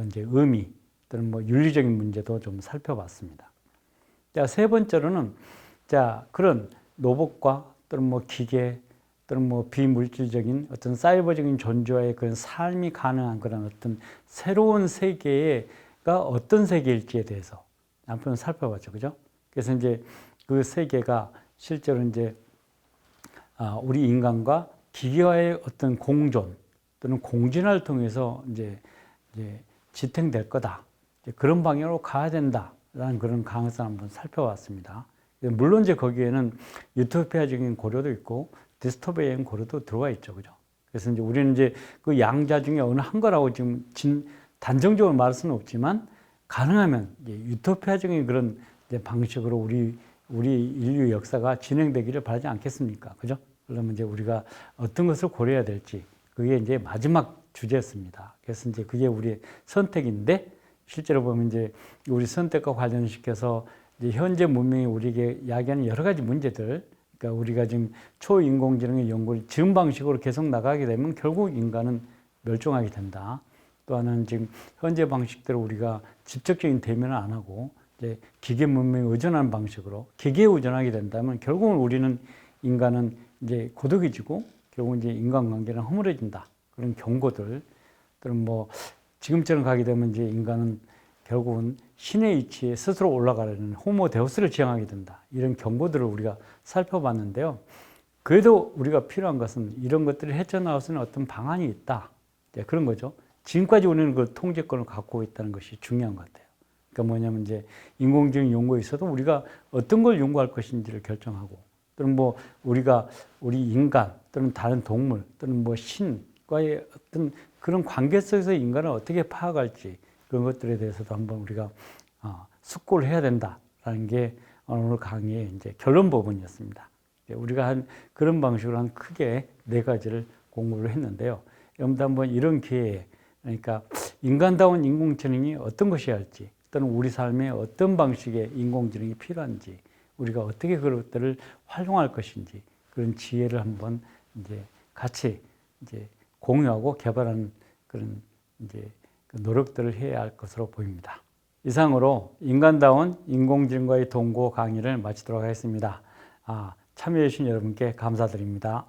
Speaker 1: 이제 의미 또는 뭐 윤리적인 문제도 좀 살펴봤습니다. 자, 세 번째로는 그런 로봇과 또는 뭐 기계 또는 뭐 비물질적인 어떤 사이버적인 존재와의 그런 삶이 가능한 그런 어떤 새로운 세계가 어떤 세계일지에 대해서 한번 살펴봤죠, 그죠? 그래서 이제 그 세계가 실제로 이제 우리 인간과 기계와의 어떤 공존 또는 공진화를 통해서 이제 지탱될 거다. 그런 방향으로 가야 된다라는 그런 가능성을 한번 살펴봤습니다. 물론 이제 거기에는 유토피아적인 고려도 있고 디스토피아적인 고려도 들어가 있죠, 그죠? 그래서 이제 우리는 이제 그 양자 중에 어느 한 거라고 지금 단정적으로 말할 수는 없지만, 가능하면 유토피아적인 그런 방식으로 우리 인류 역사가 진행되기를 바라지 않겠습니까? 그죠? 그러면 이제 우리가 어떤 것을 고려해야 될지, 그게 이제 마지막 주제였습니다. 그래서 이제 그게 우리의 선택인데, 실제로 보면 이제 우리 선택과 관련시켜서 이제 현재 문명이 우리에게 야기하는 여러 가지 문제들, 그러니까 우리가 지금 초인공지능의 연구를 지금 방식으로 계속 나가게 되면 결국 인간은 멸종하게 된다. 또 하나는 지금 현재 방식대로 우리가 직접적인 대면을 안 하고 이제 기계 문명에 의존하는 방식으로 기계에 의존하게 된다면 결국은 우리는 인간은 이제 고독해지고 결국 이제 인간관계는 허물어진다. 그런 경고들, 또는 뭐 지금처럼 가게 되면 이제 인간은 결국은 신의 위치에 스스로 올라가려는 호모 데우스를 지향하게 된다. 이런 경고들을 우리가 살펴봤는데요. 그래도 우리가 필요한 것은 이런 것들을 헤쳐나올 수 있는 어떤 방안이 있다. 그런 거죠. 지금까지 우리는 그 통제권을 갖고 있다는 것이 중요한 것 같아요. 그러니까 뭐냐면 이제 인공지능 연구에 있어도 우리가 어떤 걸 연구할 것인지를 결정하고, 또는 뭐 우리 인간 또는 다른 동물 또는 뭐 신과의 어떤 그런 관계 속에서 인간을 어떻게 파악할지, 그런 것들에 대해서도 한번 우리가 숙고를 해야 된다라는 게 오늘 강의의 이제 결론 부분이었습니다. 우리가 한 그런 방식으로 한 크게 4가지를 공부를 했는데요. 여러분도 한번 이런 기회에, 그러니까 인간다운 인공지능이 어떤 것이어야 할지, 또는 우리 삶에 어떤 방식의 인공지능이 필요한지, 우리가 어떻게 그것들을 활용할 것인지, 그런 지혜를 한번 이제 같이 이제 공유하고 개발하는 그런 이제 노력들을 해야 할 것으로 보입니다. 이상으로 인간다운 인공지능과의 동거 강의를 마치도록 하겠습니다. 참여해 주신 여러분께 감사드립니다.